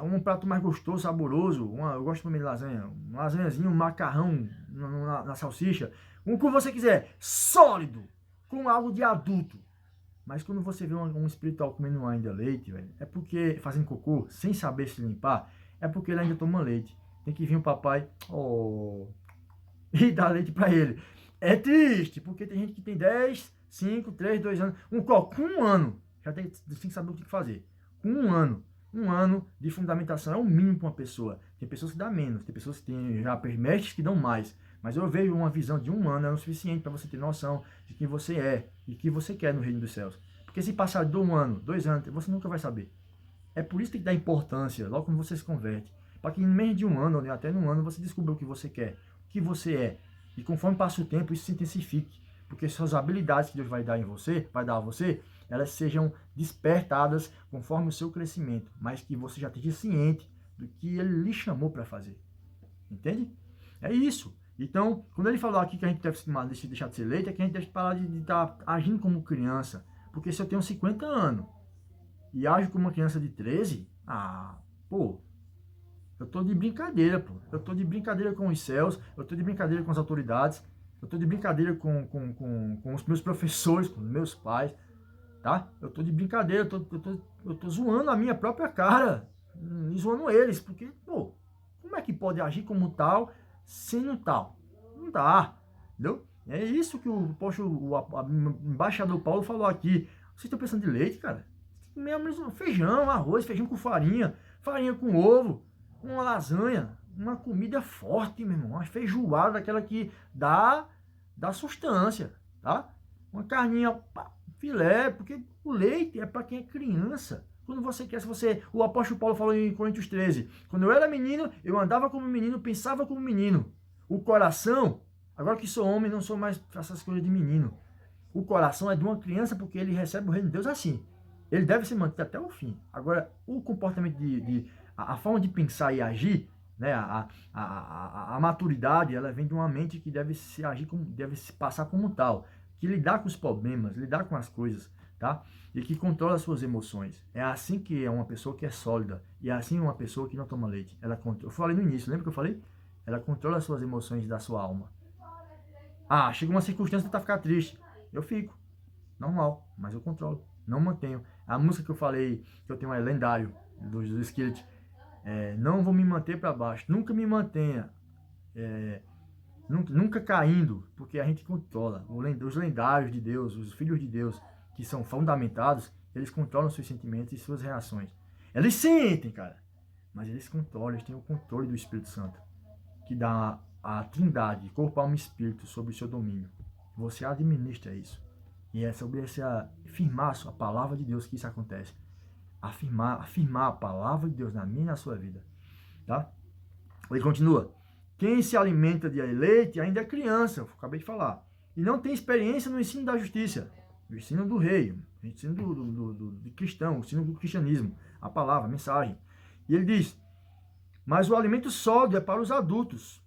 um prato mais gostoso, saboroso. Eu gosto de comer lasanha. Uma lasanhazinha, um macarrão na salsicha. O que você quiser. Sólido. Com algo de adulto. Mas quando você vê um espiritual comendo ainda leite, velho, é porque, fazendo cocô, sem saber se limpar, é porque ele ainda toma leite. Tem que vir o papai, e dar leite pra ele. É triste, porque tem gente que tem 10, 5, 3, 2 anos, com um ano, já tem que saber o que fazer. Com um ano de fundamentação é o mínimo para uma pessoa. Tem pessoas que dão menos, tem pessoas que têm já mestres que dão mais. Mas eu vejo uma visão de um ano é o suficiente para você ter noção de quem você é e o que você quer no reino dos céus. Porque se passar de 1 ano, 2 anos, você nunca vai saber. É por isso que tem que dar importância logo quando você se converte. Para que em menos de 1 ano, ou até num ano, você descubra o que você quer, o que você é. E conforme passa o tempo, isso se intensifique. Porque suas habilidades que Deus vai dar a você, elas sejam despertadas conforme o seu crescimento. Mas que você já esteja ciente do que Ele lhe chamou para fazer. Entende? É isso. Então, quando ele falou aqui que a gente deve deixar de ser leite, é que a gente deve parar de estar agindo como criança. Porque se eu tenho 50 anos e ajo como uma criança de 13, eu tô de brincadeira, pô. Eu tô de brincadeira com os céus, eu tô de brincadeira com as autoridades, eu tô de brincadeira com os meus professores, com os meus pais, tá? Eu tô de brincadeira, eu tô zoando a minha própria cara, e zoando eles, porque, como é que pode agir como tal, sendo tal? Não dá, entendeu? É isso que o embaixador Paulo falou aqui. Vocês estão pensando de leite, cara? Mesmo feijão, arroz, feijão com farinha com ovo, uma lasanha, uma comida forte, meu irmão, uma feijoada daquela que dá sustância, tá? Uma carninha, filé, porque o leite é para quem é criança. Quando você quer, o apóstolo Paulo falou em Coríntios 13, quando eu era menino, eu andava como menino, pensava como menino. O coração, agora que sou homem, não sou mais essas coisas de menino. O coração é de uma criança porque ele recebe o reino de Deus assim. Ele deve se manter até o fim. Agora, o comportamento a forma de pensar e agir, né, a maturidade, ela vem de uma mente que deve se passar como tal, que lidar com os problemas, lidar com as coisas, tá? E que controla as suas emoções. É assim que é uma pessoa que é sólida. E é assim uma pessoa que não toma leite. Eu falei no início, lembra que eu falei? Ela controla as suas emoções da sua alma. Chega uma circunstância que tá ficar triste. eu fico. Normal, mas eu controlo. Não mantenho. A música que eu falei, que eu tenho é lendário, do Skillet. Não vou me manter para baixo. Nunca me mantenha. Nunca caindo, porque a gente controla. Os lendários de Deus, os filhos de Deus, que são fundamentados, eles controlam seus sentimentos e suas reações. Eles sentem, cara, mas eles controlam, eles têm o controle do Espírito Santo, que dá a trindade, corpo, alma e espírito, sobre o seu domínio. Você administra isso. E é sobre essa firmar a palavra de Deus que isso acontece. Afirmar a palavra de Deus na minha e na sua vida. Tá? Ele continua. Quem se alimenta de leite ainda é criança, eu acabei de falar, e não tem experiência no ensino da justiça, no ensino do rei, no ensino do cristão, o ensino do cristianismo, a palavra, a mensagem. E ele diz, mas o alimento sólido é para os adultos,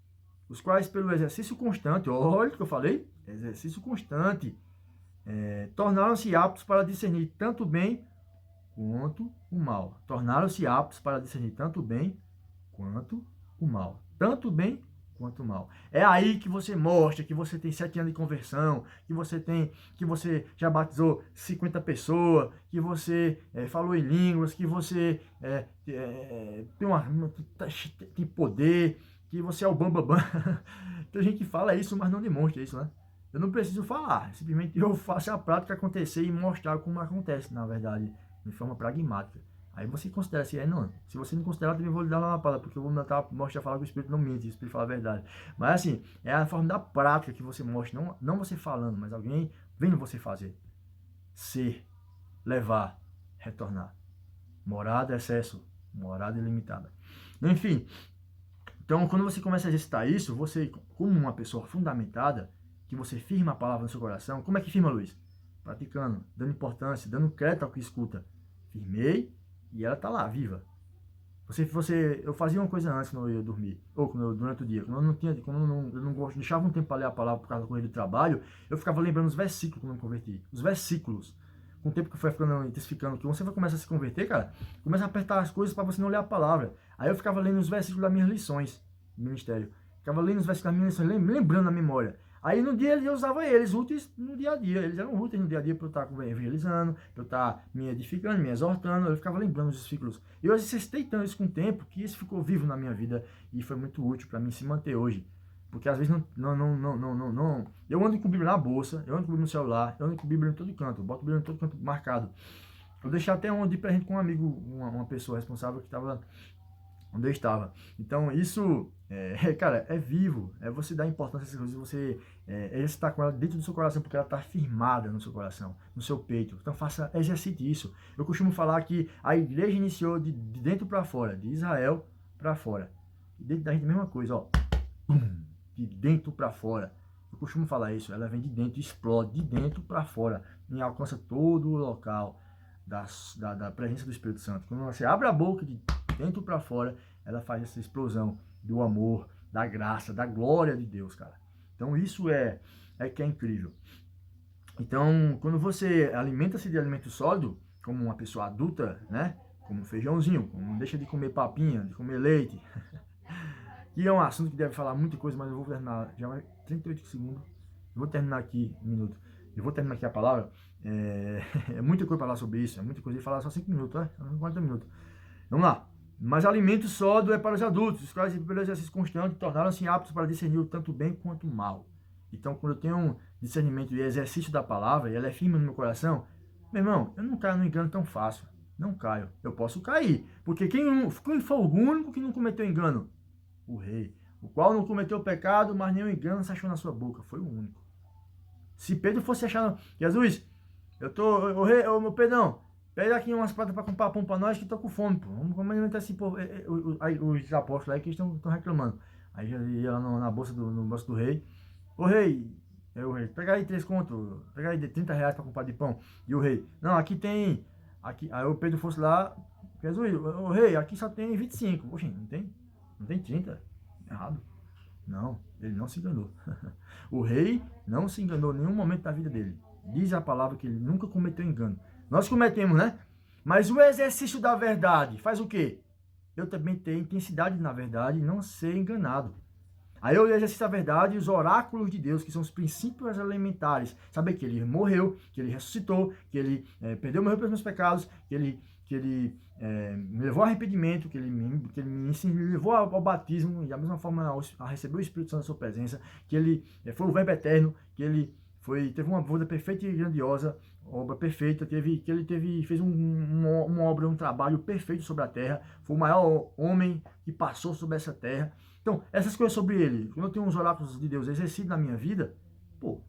os quais pelo exercício constante, olha o que eu falei, exercício constante, tornaram-se aptos para discernir tanto o bem quanto o mal. Tornaram-se aptos para discernir tanto o bem quanto o mal. Tanto o bem quanto o mal. É aí que você mostra que você tem 7 anos de conversão, que você já batizou 50 pessoas, que você falou em línguas, que você tem poder, que você é o bambambam. Tem gente que fala isso, mas não demonstra isso, né? Eu não preciso falar, simplesmente eu faço a prática acontecer e mostrar como acontece, na verdade, de forma pragmática. Aí você considera se não. Se você não considerar, também vou lhe dar uma palavra, porque eu vou mostrar falar que o Espírito não mente, o Espírito fala a verdade. Mas assim, é a forma da prática que você mostra, não você falando, mas alguém vendo você fazer. Ser, levar, retornar. Morada, excesso, morada ilimitada. Enfim, então quando você começa a exercitar isso, você, como uma pessoa fundamentada, que você firma a palavra no seu coração, como é que firma, Luiz? Praticando, dando importância, dando crédito ao que escuta. Firmei. E ela tá lá, viva. Eu fazia uma coisa antes quando eu ia dormir, ou durante o dia. Quando eu não deixava um tempo para ler a palavra por causa da corrida do trabalho, eu ficava lembrando os versículos quando eu me converti. Os versículos. Com o tempo que foi ficando intensificando, que você vai começar a se converter, cara, começa a apertar as coisas para você não ler a palavra. Aí eu ficava lendo os versículos das minhas lições do ministério. Ficava lendo os versículos das minhas lições, lembrando na memória. Aí no dia eu usava eles, úteis no dia a dia. Eles eram úteis no dia a dia para eu estar evangelizando, para eu estar me edificando, me exortando. Eu ficava lembrando os versículos. E eu exercitei tanto isso com o tempo que isso ficou vivo na minha vida e foi muito útil para mim se manter hoje. Porque às vezes não. Eu ando com Bíblia na bolsa, eu ando com Bíblia no celular, eu ando com Bíblia em todo canto, eu boto Bíblia em todo canto marcado. Eu deixei até onde de presente com um amigo, uma pessoa responsável que estava onde eu estava. Então isso, cara, é vivo. É você dar importância a essas coisas, você exercitar com ela dentro do seu coração, porque ela está firmada no seu coração, no seu peito. Então exercite isso. Eu costumo falar que a igreja iniciou de dentro para fora, de Israel para fora. E dentro da gente a mesma coisa, ó. De dentro para fora. Eu costumo falar isso, ela vem de dentro, explode de dentro para fora e alcança todo o local da presença do Espírito Santo. Quando você abre a boca de dentro para fora, ela faz essa explosão do amor, da graça, da glória de Deus, cara. Então isso é que é incrível. Então, quando você alimenta-se de alimento sólido, como uma pessoa adulta, né? Como feijãozinho, não deixa de comer papinha, de comer leite. E é um assunto que deve falar muita coisa, mas eu vou terminar, já vai 38 segundos. Eu vou terminar aqui, um minuto. Eu vou terminar aqui a palavra. É muita coisa para falar sobre isso, é muita coisa. Eu falar só 5 minutos, né? 40 minutos. Vamos lá. Mas alimento sólido é para os adultos, os quais, pelo exercício constante, tornaram-se aptos para discernir tanto o bem quanto o mal. Então, quando eu tenho um discernimento e exercício da palavra, e ela é firme no meu coração, meu irmão, eu não caio no engano tão fácil. Não caio. Eu posso cair. Porque quem foi o único que não cometeu engano? O rei. O qual não cometeu pecado, mas nenhum engano se achou na sua boca. Foi o único. Se Pedro fosse achar... Jesus, meu Pedrão, pega aqui umas pratas para comprar pão para nós que estou com fome, pô. Vamos alimentar esse povo. Os apóstolos aí que estão reclamando. Aí já ia lá no bolso do rei. Ô rei, o rei, pega aí 3 contos, pega aí 30 reais para comprar de pão. E o rei, não, aqui tem... Aí o Pedro fosse lá, Jesus, o rei, aqui só tem 25. Poxa, não tem 30. Errado. Não, ele não se enganou. O rei não se enganou em nenhum momento da vida dele. Diz a palavra que ele nunca cometeu engano. Nós cometemos, né? Mas o exercício da verdade faz o quê? Eu também tenho intensidade na verdade e não ser enganado. Aí eu exercito a verdade e os oráculos de Deus, que são os princípios elementares. Saber que ele morreu, que ele ressuscitou, que ele morreu pelos meus pecados, que ele me levou ao arrependimento, que ele me levou ao batismo, e da mesma forma a receber o Espírito Santo na sua presença, que ele foi o Verbo eterno, que ele teve uma vida perfeita e grandiosa, obra perfeita, fez uma obra, um trabalho perfeito sobre a terra, foi o maior homem que passou sobre essa terra. Então, essas coisas sobre ele, quando eu tenho uns oráculos de Deus exercidos na minha vida, pô,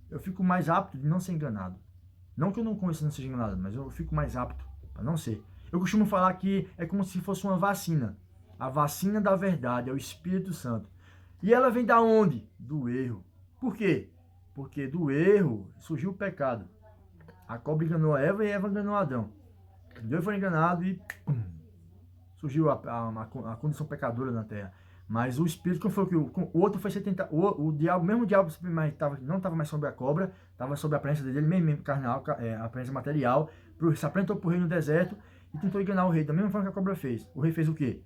eu fico mais apto de não ser enganado. Não que eu não conheça não seja enganado, mas eu fico mais apto para não ser. Eu costumo falar que é como se fosse uma vacina. A vacina da verdade é o Espírito Santo. E ela vem da onde? Do erro. Por quê? Porque do erro surgiu o pecado. A cobra enganou a Eva e Eva enganou Adão. Deus foi enganado e surgiu a condição pecadora na terra. Mas o Espírito, como foi que o outro foi ser tentado, o diabo, mesmo o diabo não estava mais sobre a cobra, estava sobre a aparência dele, mesmo carnal, a aparência material, se apresentou para o rei no deserto e tentou enganar o rei, da mesma forma que a cobra fez. O rei fez o quê?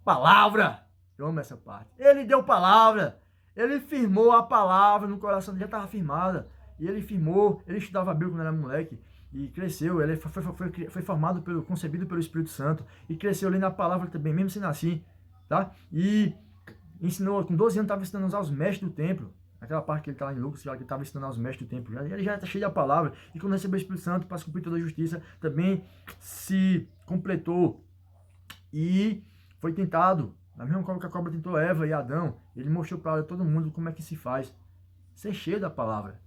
Palavra! Eu amo essa parte. Ele deu palavra, ele firmou a palavra no coração, já estava firmada, e ele firmou, ele estudava a Bíblia quando era moleque, e cresceu, ele foi formado, concebido pelo Espírito Santo, e cresceu ali na palavra também, mesmo sendo assim, tá? E ensinou, com 12 anos estava ensinando a usar os mestres do templo, aquela parte que ele está lá em Lucas, que ele estava ensinando aos mestres do templo, ele já está cheio da palavra, e quando recebeu o Espírito Santo para cumprir toda a justiça, também se completou, e foi tentado, na mesma forma que a cobra tentou Eva e Adão, ele mostrou para todo mundo como é que se faz, ser cheio da palavra,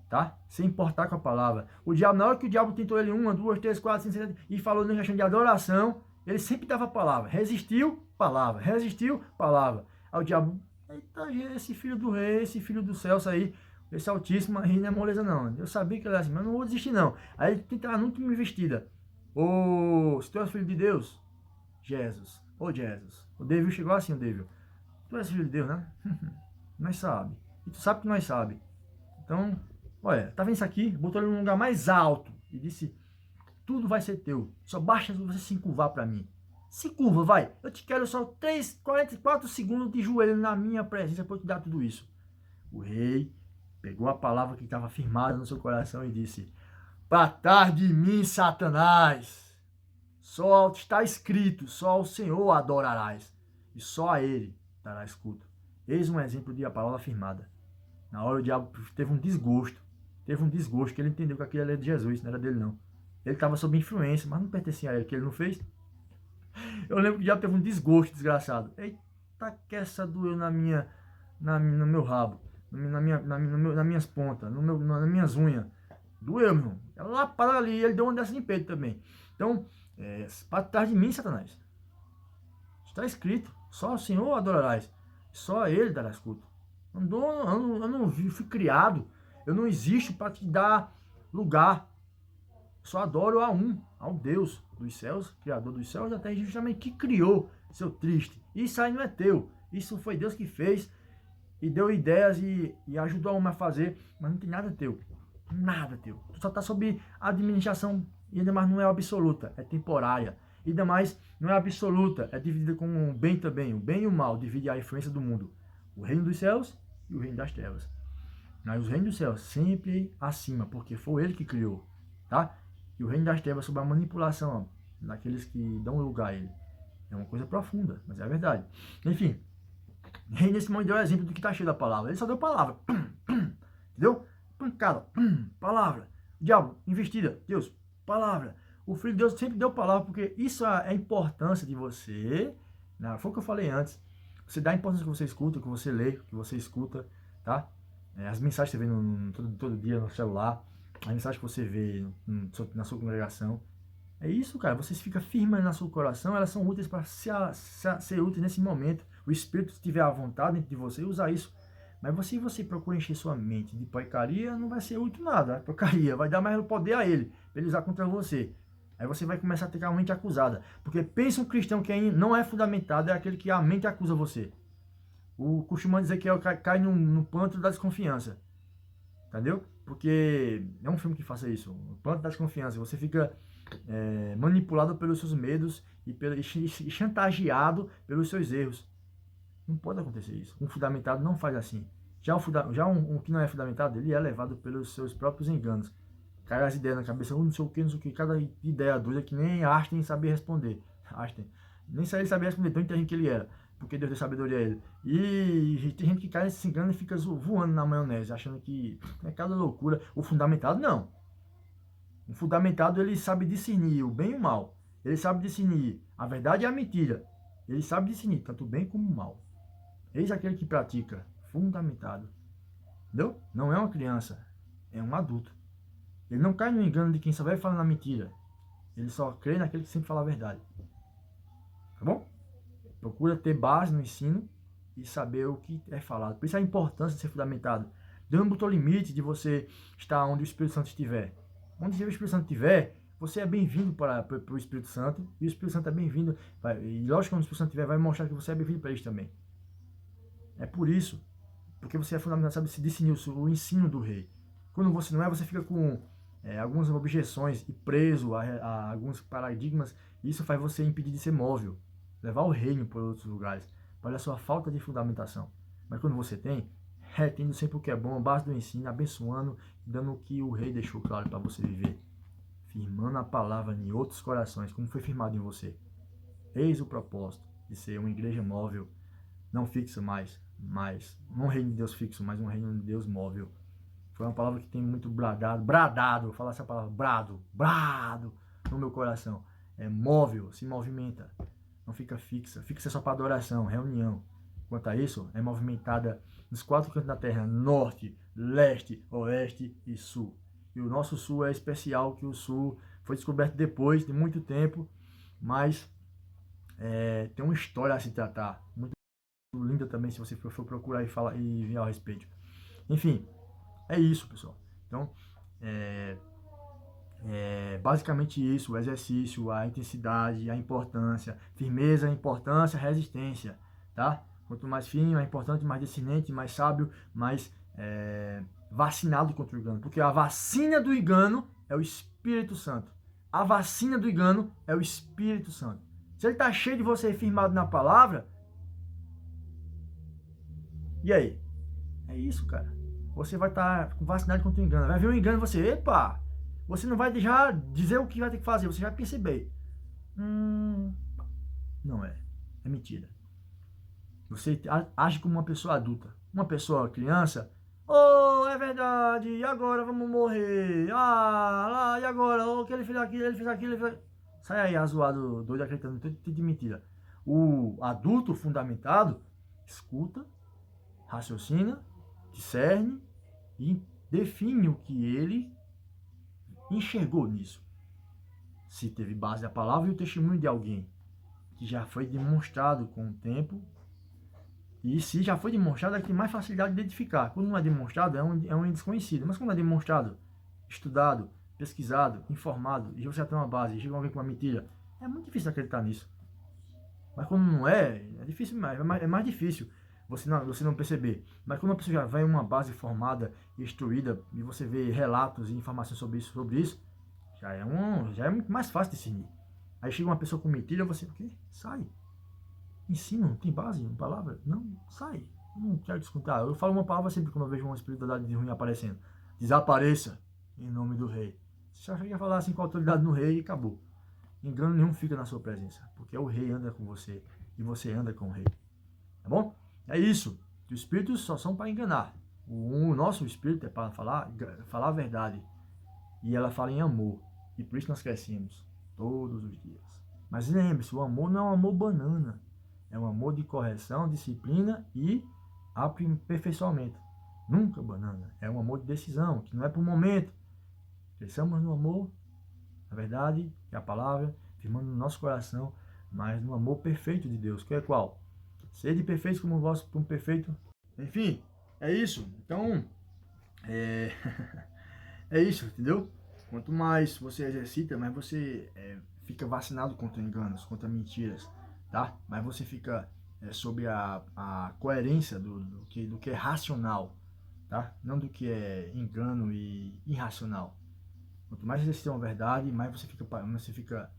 tá? Sem importar com a palavra. O diabo, na hora que o diabo tentou ele 1, 2, 3, 4, 5, 6, e falou na questão de adoração, ele sempre dava a palavra. Resistiu, palavra. Resistiu, palavra. Aí o diabo, eita, esse filho do rei, esse filho do céu, aí, esse altíssimo, aí não é moleza não. Eu sabia que ele era assim, mas não vou desistir não. Aí ele tentava nunca me investida. Se tu és filho de Deus, Jesus. Jesus. O David chegou assim, o David. Tu és filho de Deus, né? Nós sabe. E tu sabe que nós sabe. Então, olha, tá vendo isso aqui? Botou ele num lugar mais alto e disse, tudo vai ser teu. Só basta você se curvar para mim. Se curva, vai. Eu te quero só 44 segundos de joelho na minha presença para te dar tudo isso. O rei pegou a palavra que estava firmada no seu coração e disse, para trás de mim, Satanás. Só está escrito, só ao Senhor adorarás. E só a ele darás culto. Eis um exemplo de a palavra firmada. Na hora o diabo teve um desgosto, que ele entendeu que aquilo era de Jesus, não era dele não. Ele estava sob influência, mas não pertencia a ele, que ele não fez. Eu lembro que o diabo teve um desgosto, desgraçado. Eita, que essa doeu no meu rabo, nas minhas pontas, nas minhas unhas. Doeu, meu irmão. Lá para ali, ele deu uma dessa em peito também. Então, para trás de mim, Satanás. Está escrito, só o Senhor adorarás, só a ele darás culto. Eu não fui criado, eu não existo para te dar lugar. Só adoro ao Deus dos céus, Criador dos céus e da terra, justamente que criou, seu triste. Isso aí não é teu, isso foi Deus que fez e deu ideias e ajudou a homem a fazer, mas não tem nada teu, nada teu. Tu só está sob administração e ainda mais não é absoluta, é temporária. E ainda mais não é absoluta, é dividida com o bem também, o bem e o mal, divide a influência do mundo. O reino dos céus e o reino das trevas. Mas o reino dos céus sempre acima, porque foi ele que criou, tá? E o reino das trevas sob a manipulação daqueles que dão lugar a ele. É uma coisa profunda, mas é a verdade. Enfim, rei nesse momento deu exemplo do que está cheio da palavra. Ele só deu palavra. Entendeu? Pancada. Palavra. Diabo, investida. Deus, palavra. O Filho de Deus sempre deu palavra, porque isso é a importância de você, né? Foi o que eu falei antes. Você dá a importância que você escuta, que você lê, que você escuta, tá? As mensagens que você vê todo dia no celular, as mensagens que você vê na sua congregação. É isso, cara. Você fica firme na seu coração, elas são úteis para ser úteis nesse momento. O Espírito, se tiver à vontade dentro de você, usar isso. Mas se você procura encher sua mente de porcaria, não vai ser útil nada. Porcaria vai dar mais poder a ele, para ele usar contra você. Aí você vai começar a ter a mente acusada. Porque pensa um cristão que não é fundamentado, é aquele que a mente acusa você. O costumando dizer que cai no pântano da desconfiança. Entendeu? Porque é um filme que faça isso. O pântano da desconfiança. Você fica manipulado pelos seus medos e chantageado pelos seus erros. Não pode acontecer isso. Um fundamentado não faz assim. Um que não é fundamentado, ele é levado pelos seus próprios enganos. Cai as ideias na cabeça, não sei o que, não sei o que, cada ideia doida que nem Einstein sabia responder. Einstein, nem ele sabia responder, tão inteligente que ele era, porque Deus deu sabedoria a ele. E tem gente que cai nesse engano e fica voando na maionese, achando que é cada loucura. O fundamentado, não. O fundamentado, ele sabe discernir o bem e o mal. Ele sabe discernir a verdade e a mentira. Ele sabe discernir tanto o bem como o mal. Eis aquele que pratica, fundamentado. Entendeu? Não é uma criança, é um adulto. Ele não cai no engano de quem só vai falar na mentira. Ele só crê naquele que sempre fala a verdade. Tá bom? Procura ter base no ensino e saber o que é falado. Por isso a importância de ser fundamentado. Deus não botou limite de você estar onde o Espírito Santo estiver. Onde o Espírito Santo estiver, você é bem-vindo para o Espírito Santo. E o Espírito Santo é bem-vindo. E lógico que onde o Espírito Santo estiver, vai mostrar que você é bem-vindo para eles também. É por isso. Porque você é fundamentado, sabe se discernir o ensino do rei. Quando você não é, você fica com algumas objeções e preso a alguns paradigmas. E isso faz você impedir de ser móvel. Levar o reino para outros lugares. Olha a sua falta de fundamentação. Mas quando você tem, retendo sempre o que é bom, a base do ensino, abençoando, dando o que o rei deixou claro para você viver. Firmando a palavra em outros corações, como foi firmado em você. Eis o propósito de ser uma igreja móvel, não fixa mais, não um reino de Deus fixo, mas um reino de Deus móvel. Foi uma palavra que tem muito bradado, vou falar essa palavra, brado no meu coração. É móvel, se movimenta, não fica fixa. Fixa só para adoração, reunião. Quanto a isso, é movimentada nos 4 cantos da terra, norte, leste, oeste e sul. E o nosso sul é especial, que o sul foi descoberto depois de muito tempo, mas tem uma história a se tratar, muito linda também, se você for procurar e falar e ver a respeito. Enfim, é isso, pessoal. Então, basicamente isso, o exercício, a intensidade, a importância, firmeza, importância, resistência, tá? Quanto mais firme, mais importante, mais discernente, mais sábio, mais vacinado contra o engano. Porque a vacina do engano é o Espírito Santo. A vacina do engano é o Espírito Santo. Se ele está cheio de você firmado na palavra, e aí? É isso, cara. Você vai estar vacinado contra o engano. Vai vir um engano e você, epa! Você não vai já dizer o que vai ter que fazer, você vai perceber. Não é. É mentira. Você age como uma pessoa adulta. Uma pessoa criança, oh, é verdade, e agora vamos morrer? Ah, e agora? Oh, que ele fez aquilo, ele fez aquilo, ele fez... Sai aí, azoado, doido, acreditando tudo de mentira. O adulto fundamentado escuta, raciocina, discerne e define o que ele enxergou nisso. Se teve base da palavra e o testemunho de alguém que já foi demonstrado com o tempo. E se já foi demonstrado, é que tem mais facilidade de identificar. Quando não é demonstrado, é um desconhecido. Mas quando é demonstrado, estudado, pesquisado, informado, e você já tem uma base, e chega alguém com uma mentira, é muito difícil acreditar nisso. Mas quando não é difícil mais, é mais difícil você não perceber. Mas quando a pessoa já vem uma base formada, instruída, e você vê relatos e informações sobre isso, já é muito mais fácil de discernir. Aí chega uma pessoa com mentira, você, o quê? Sai. Ensino, não tem base, uma palavra? Não, sai. Eu não quero descontar. Eu falo uma palavra sempre quando eu vejo uma espiritualidade de ruim aparecendo. Desapareça em nome do rei. Você só quer falar assim com autoridade no rei e acabou. Engano nenhum fica na sua presença, porque o rei anda com você e você anda com o rei. Tá bom? É isso. Os espíritos só são para enganar. O nosso espírito é para falar a verdade. E ela fala em amor. E por isso nós crescemos todos os dias. Mas lembre-se, o amor não é um amor banana. É um amor de correção, disciplina e aperfeiçoamento. Nunca banana. É um amor de decisão, que não é por momento. Cresçamos no amor, na verdade, que é a palavra, firmando no nosso coração, mas no amor perfeito de Deus, que é qual? Sede perfeitos como o vosso perfeito. Enfim, é isso. Então, é isso, entendeu? Quanto mais você exercita, mais você fica vacinado contra enganos, contra mentiras, tá? Mas você fica sob a coerência do que é racional, tá? Não do que é engano e irracional. Quanto mais você exercita uma verdade, mais você fica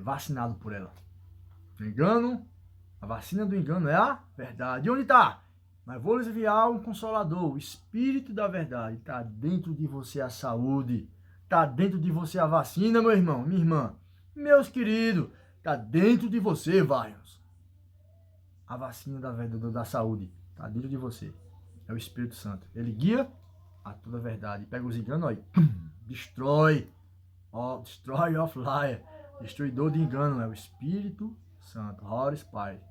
vacinado por ela. Engano, A vacina do engano é a verdade. E onde está? Mas vou lhes enviar um consolador, o Espírito da verdade. Está dentro de você a saúde. Está dentro de você a vacina, meu irmão, minha irmã. Meus queridos, está dentro de você, vários. A vacina da saúde está dentro de você. É o Espírito Santo. Ele guia a toda a verdade. Pega os enganos, ó, e destrói. Ó, destroy of liar. Destruidor de engano. É o Espírito Santo. Holy Spirit.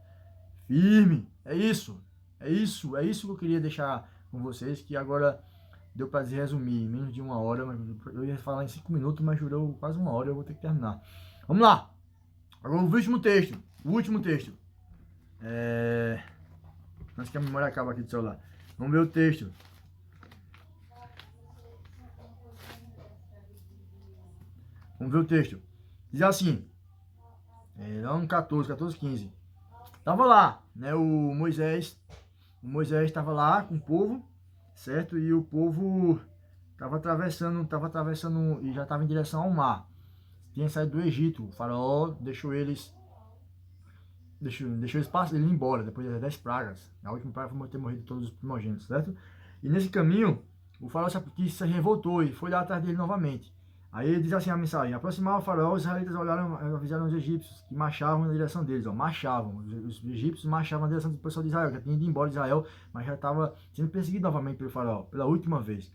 Firme. É isso. É isso que eu queria deixar com vocês, que agora deu para resumir em menos de 1 hora. Mas eu ia falar em 5 minutos, mas durou quase 1 hora, eu vou ter que terminar. Vamos lá. Agora o último texto. Antes que a memória acabe aqui do celular. Vamos ver o texto. Diz assim. Lá no 14, 15. Tava lá, né? O Moisés estava lá com o povo, certo? E o povo estava atravessando e já estava em direção ao mar. Tinha saído do Egito. O faraó deixou eles ir embora depois das 10 pragas. A última praga foi ter morrido todos os primogênitos, certo? E nesse caminho, o faraó se revoltou e foi lá atrás dele novamente. Aí ele diz assim a mensagem: aproximava o faraó, os israelitas olharam, avisaram os egípcios que marchavam na direção deles, marchavam. Os egípcios marchavam na direção do pessoal de Israel, que tinha ido embora de Israel, mas já estava sendo perseguido novamente pelo faraó, pela última vez.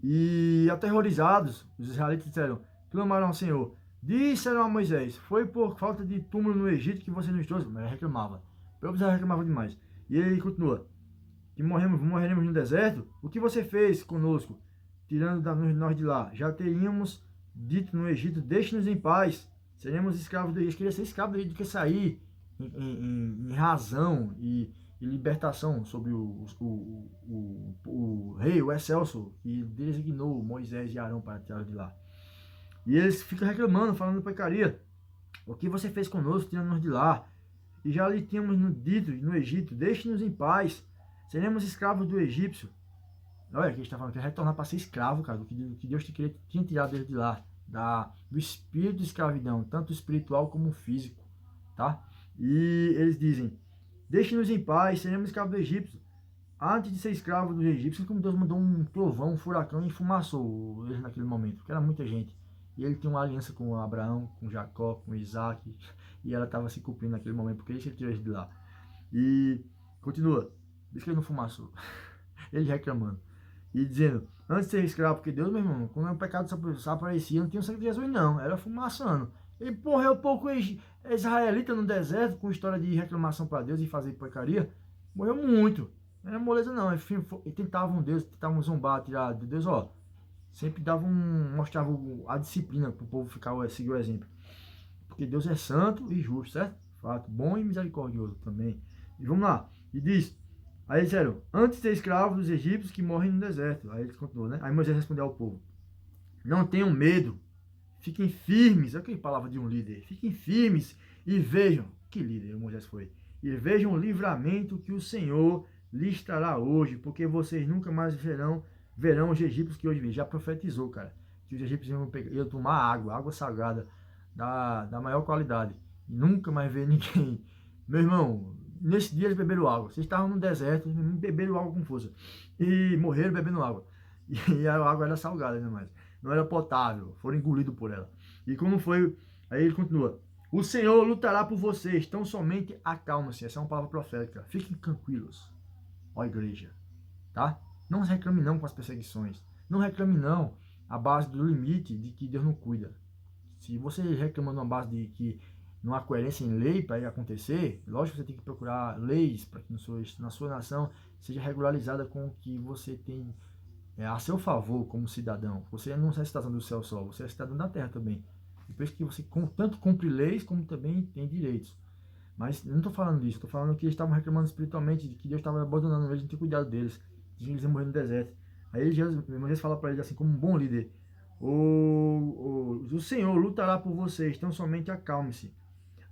E aterrorizados, os israelitas disseram, clamaram ao Senhor, disseram a Moisés, foi por falta de túmulo no Egito que você nos trouxe, mas ele reclamava. O povo já reclamava demais. E ele continua, que morreremos no deserto? O que você fez conosco? Tirando nós de lá, já teríamos dito no Egito, deixe-nos em paz, seremos escravos do Egito. Queria ser escravo do Egito do que sair em razão e libertação sobre o rei, o excelso, que designou Moisés e Arão para tirar de lá. E eles ficam reclamando, falando pecaria. O que você fez conosco, tirando-nos de lá? E já lhe tínhamos dito no Egito, deixe-nos em paz, seremos escravos do egípcio. Olha, aqui está falando que retornar para ser escravo, cara, do que Deus tinha tirado dele de lá, do espírito de escravidão, tanto espiritual como físico, tá? E eles dizem, deixe-nos em paz, seremos escravos do egípcio. Antes de ser escravo dos egípcios, como Deus mandou um trovão, um furacão e enfumaçou eles naquele momento, porque era muita gente. E ele tinha uma aliança com Abraão, com Jacó, com Isaac, e ela estava se cumprindo naquele momento, porque ele tirou eles de lá. E continua, diz que ele não fumaçou, ele reclamando. E dizendo, antes de ser escravo, porque Deus, meu irmão, quando o pecado só aparecia, não tinha o sangue de Jesus, não. Era fumaçando. Ele morreu pouco israelita no deserto, com história de reclamação para Deus e fazer pecaria. Morreu muito. Não era moleza, não. Eles tentavam Deus, tentavam zombar, tirar de Deus, ó. Sempre mostravam a disciplina para o povo seguir o exemplo. Porque Deus é santo e justo, certo? Fato. Bom e misericordioso também. E vamos lá. E diz... Aí eles disseram, antes de ser escravos dos egípcios que morrem no deserto. Aí eles continuam, né? Aí Moisés respondeu ao povo, não tenham medo, fiquem firmes. Olha que palavra de um líder. Fiquem firmes e vejam, que líder Moisés foi, e vejam o livramento que o Senhor lhes trará hoje, porque vocês nunca mais verão os egípcios que hoje vi. Já profetizou, cara, que os egípcios iam tomar água sagrada da maior qualidade. E nunca mais ver ninguém. Meu irmão, nesse dia eles beberam água. Vocês estavam no deserto, beberam água com força. E morreram bebendo água. E a água era salgada, né, mas não era potável. Foram engolidos por ela. E como foi... Aí ele continua. O Senhor lutará por vocês. Então somente acalma-se. Essa é uma palavra profética. Fiquem tranquilos, ó igreja. Tá? Não reclame não com as perseguições. Não reclame não a base do limite de que Deus não cuida. Se você reclama numa base de que não há coerência em lei para ir acontecer, lógico que você tem que procurar leis para que na sua nação seja regularizada com o que você tem a seu favor como cidadão. Você não é cidadão do céu só, você é cidadão da terra também. E por isso que você tanto cumpre leis como também tem direitos. Mas eu não estou falando disso, estou falando que eles estavam reclamando espiritualmente de que Deus estava abandonando eles, não tinha cuidado deles, de eles iam morrer no deserto. Aí Moisés fala para eles assim, como um bom líder, o Senhor lutará por vocês, então somente acalme-se.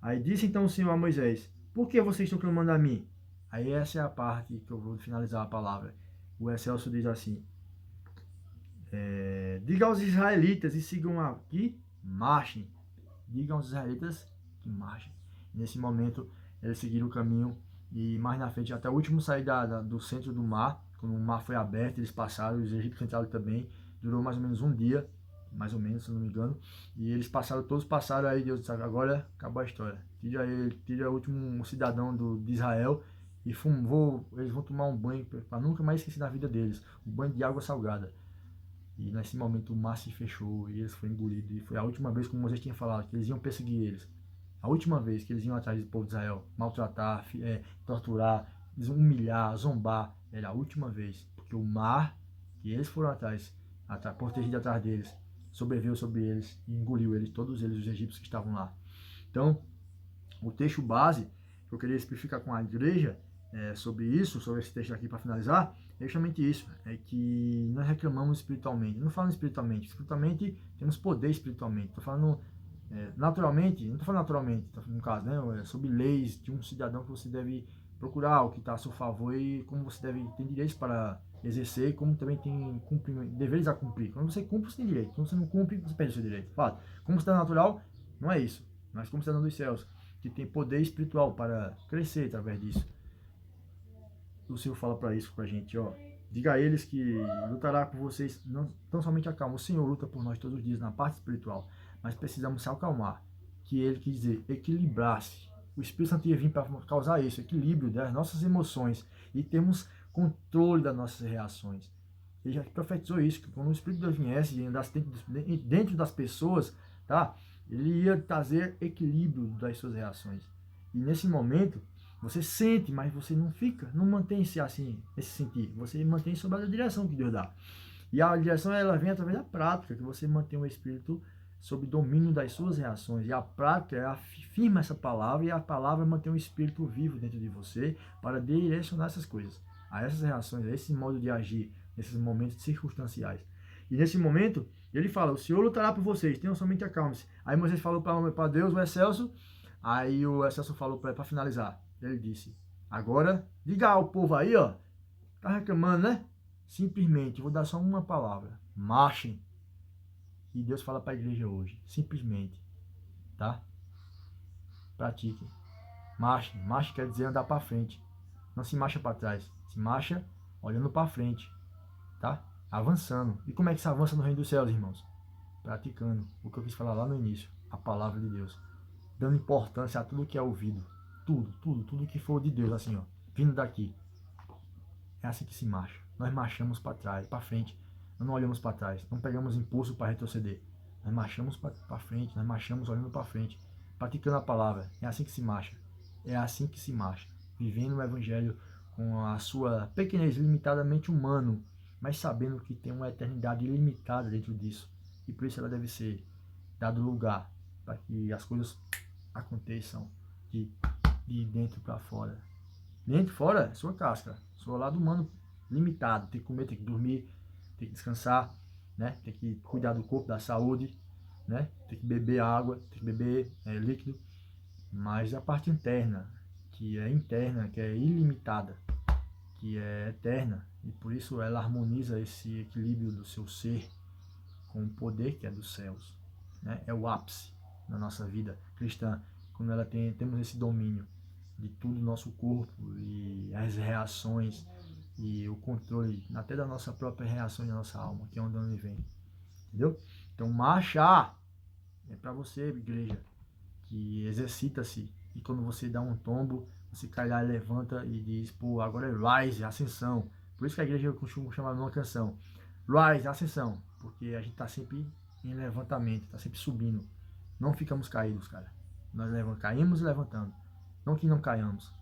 Aí disse então o Senhor a Moisés, por que vocês estão clamando a mim? Aí essa é a parte que eu vou finalizar a palavra. O excelso diz assim, diga aos israelitas e sigam aqui, marchem. Diga aos israelitas que marchem. Nesse momento, eles seguiram o caminho e mais na frente, até o último sair do centro do mar, quando o mar foi aberto, eles passaram, os egípcios entraram também, durou mais ou menos um dia, mais ou menos, se não me engano, e eles passaram, todos passaram, aí Deus disse, agora acabou a história, tira o último cidadão de Israel, e eles vão tomar um banho, para nunca mais esquecer na vida deles, um banho de água salgada. E nesse momento o mar se fechou e eles foram engolidos. E foi a última vez, como Moisés tinha falado, que eles iam perseguir eles. A última vez que eles iam atrás do povo de Israel, maltratar, torturar, humilhar, zombar, era a última vez. Porque o mar que eles foram atrás, protegido atrás deles, sobreviveu sobre eles e engoliu eles, todos eles, os egípcios que estavam lá. Então, o texto base que eu queria explicar com a igreja sobre isso, sobre esse texto aqui para finalizar, é justamente isso, é que nós reclamamos espiritualmente. Não falando espiritualmente temos poder espiritualmente. Estou falando naturalmente, não estou falando naturalmente, no caso, né, sobre leis de um cidadão que você deve procurar, o que está a seu favor e como você deve ter direitos para exercer, como também tem deveres a cumprir. Quando você cumpre, você tem direito. Quando você não cumpre, você perde o seu direito. Fato. Como cidadão natural, não é isso. Mas como cidadão dos céus, que tem poder espiritual para crescer através disso. O Senhor fala para isso pra gente, ó. Diga a eles que lutará por vocês, não tão somente acalma. O Senhor luta por nós todos os dias na parte espiritual, mas precisamos se acalmar. Que ele quis dizer, equilibrar-se. O Espírito Santo ia vir para causar isso, equilíbrio das nossas emoções e termos controle das nossas reações. Ele já profetizou isso, que quando o Espírito de Deus viesse e andasse dentro das pessoas, tá? Ele ia trazer equilíbrio das suas reações. E nesse momento, você sente, mas você não fica, não mantém-se assim, esse sentir. Você mantém sob a direção que Deus dá. E a direção, ela vem através da prática, que você mantém o Espírito sob domínio das suas reações. E a prática afirma essa palavra, e a palavra mantém o Espírito vivo dentro de você para direcionar essas coisas, a essas reações, a esse modo de agir, nesses momentos circunstanciais. E nesse momento, ele fala, o Senhor lutará por vocês, tenham somente acalme-se. Aí Moisés falou para Deus, o excelso, aí o excelso falou para finalizar. Ele disse, agora, diga ao povo aí, ó, tá reclamando, né? Simplesmente, vou dar só uma palavra, marchem. E Deus fala para a igreja hoje, simplesmente, tá? Pratiquem. Marchem. Marchem quer dizer andar para frente. Não se marcha para trás, se marcha olhando para frente, tá? Avançando. E como é que se avança no reino dos céus, irmãos? Praticando o que eu quis falar lá no início, a palavra de Deus. Dando importância a tudo que é ouvido. Tudo que for de Deus, assim, ó, vindo daqui. É assim que se marcha. Nós marchamos para trás, para frente. Nós não olhamos para trás, não pegamos impulso para retroceder. Nós marchamos para frente, nós marchamos olhando para frente, praticando a palavra. É assim que se marcha. É assim que se marcha. Vivendo o evangelho com a sua pequenez, limitadamente humano, mas sabendo que tem uma eternidade ilimitada dentro disso. E por isso ela deve ser dado lugar para que as coisas aconteçam de dentro para fora. Dentro e fora é sua casca, seu lado humano limitado. Tem que comer, tem que dormir, tem que descansar, né? Tem que cuidar do corpo, da saúde, né? Tem que beber água, tem que beber líquido. Mas a parte interna, que é interna, que é ilimitada, que é eterna, e por isso ela harmoniza esse equilíbrio do seu ser com o poder que é dos céus, né? É o ápice na nossa vida cristã, quando ela temos esse domínio de tudo o nosso corpo e as reações e o controle até da nossa própria reação e da nossa alma, que é onde ele vem, entendeu? Então marchar é para você, igreja, que exercita-se, e quando você dá um tombo, você cai lá e levanta e diz, pô, agora é rise, ascensão. Por isso que a igreja costuma chamar numa canção, rise, ascensão, porque a gente está sempre em levantamento, está sempre subindo, não ficamos caídos, cara. Nós caímos e levantamos, não que não caímos,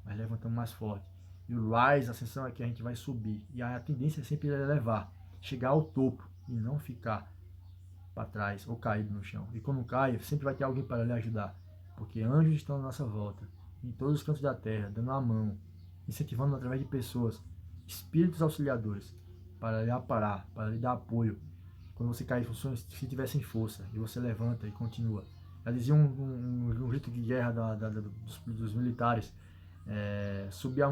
mas levantamos mais forte. E o rise, a ascensão, é que a gente vai subir, e a tendência é sempre elevar, chegar ao topo e não ficar para trás ou caído no chão. E quando cai, sempre vai ter alguém para lhe ajudar, porque anjos estão à nossa volta, em todos os cantos da terra, dando a mão, incentivando através de pessoas, espíritos auxiliadores, para lhe aparar, para lhe dar apoio. Quando você cai, se tiver sem força, e você levanta e continua. Já dizia um grito de guerra dos militares, subir a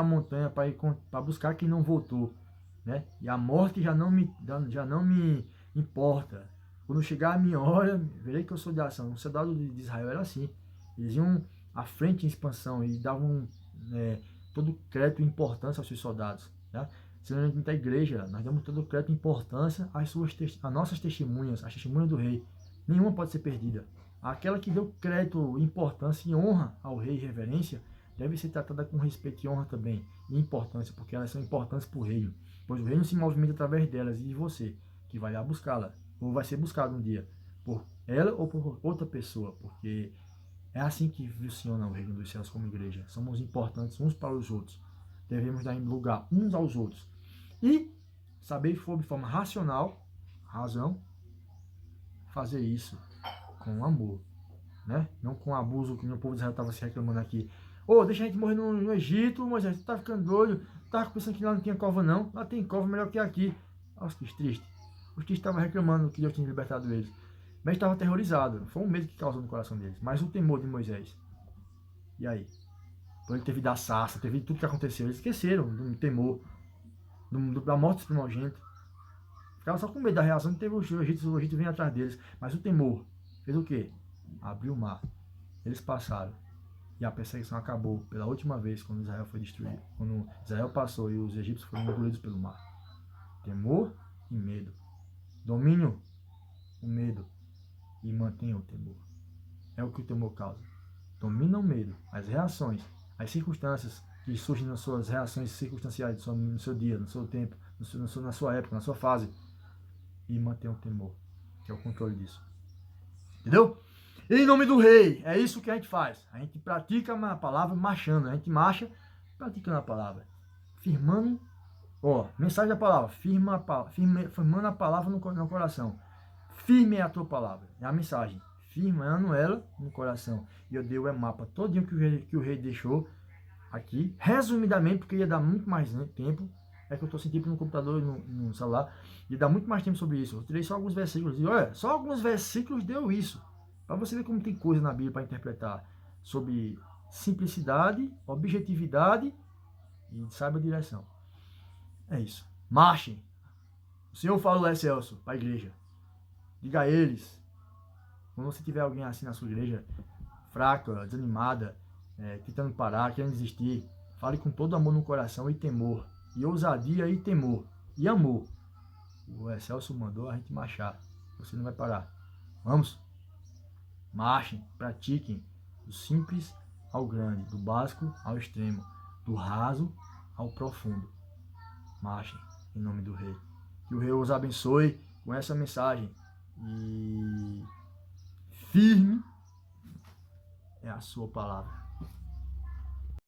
montanha para buscar quem não voltou, né? E a morte já não me importa. Quando chegar a minha hora, verei que eu sou de ação. Um soldado de Israel era assim. Eles iam à frente em expansão e davam todo o crédito e importância aos seus soldados. Né? Se não da igreja, nós damos todo o crédito e importância às nossas testemunhas, às testemunhas do rei. Nenhuma pode ser perdida. Aquela que deu crédito, importância e honra ao rei e reverência, deve ser tratada com respeito e honra também, e importância, porque elas são importantes para o reino. Pois o reino se movimenta através delas e de você, que vai lá buscá-la, ou vai ser buscado um dia, por ela ou por outra pessoa, porque é assim que funciona o reino dos céus como igreja. Somos importantes uns para os outros. Devemos dar lugar uns aos outros. E saber de forma racional, razão, fazer isso com amor, né? Não com abuso, que o povo de Israel estava se reclamando aqui. Deixa a gente morrer no Egito, mas você tá ficando doido. Tava pensando que lá não tinha cova não. Lá tem cova melhor que aqui. Nossa, que triste. Os que estavam reclamando que Deus tinha libertado eles. Mas estava aterrorizado. Foi um medo que causou no coração deles. Mas o temor de Moisés. E aí? Por ele teve da sarça, teve tudo que aconteceu. Eles esqueceram do temor, da morte dos primogênitos. Ficaram só com medo da reação que teve o Egito vem atrás deles. Mas o temor fez o quê? Abriu o mar. Eles passaram. E a perseguição acabou pela última vez quando Israel foi destruído. Quando Israel passou e os egípcios foram engolidos pelo mar. Temor e medo. Domínio, o medo. E mantenha o temor. É o que o temor causa. Domina o medo, as reações, as circunstâncias que surgem nas suas reações circunstanciais, no seu dia, no seu tempo, na sua época, na sua fase. E mantenha o temor, que é o controle disso. Entendeu? Em nome do rei, é isso que a gente faz. A gente pratica a palavra marchando. A gente marcha praticando a palavra. Firmando, mensagem da palavra. Firmando a palavra no coração. Firme é a tua palavra. É a mensagem. Firmando ela no coração. E eu dei o mapa todinho que o rei deixou aqui. Resumidamente, porque ia dar muito mais tempo. É que eu estou sentindo no computador e no celular. Ia dar muito mais tempo sobre isso. Eu tirei só alguns versículos. E olha, só alguns versículos deu isso. Para você ver como tem coisa na Bíblia para interpretar sobre simplicidade, objetividade e saiba a direção. É isso. Marchem. O Senhor falou, Celso, para a igreja. Diga a eles. Quando você tiver alguém assim na sua igreja, fraca, desanimada, tentando parar, querendo desistir, fale com todo amor no coração e temor. E ousadia e temor. E amor. O Celso mandou a gente marchar. Você não vai parar. Vamos? Marchem, pratiquem, do simples ao grande, do básico ao extremo, do raso ao profundo. Marchem, em nome do rei. Que o rei os abençoe com essa mensagem. E firme é a sua palavra.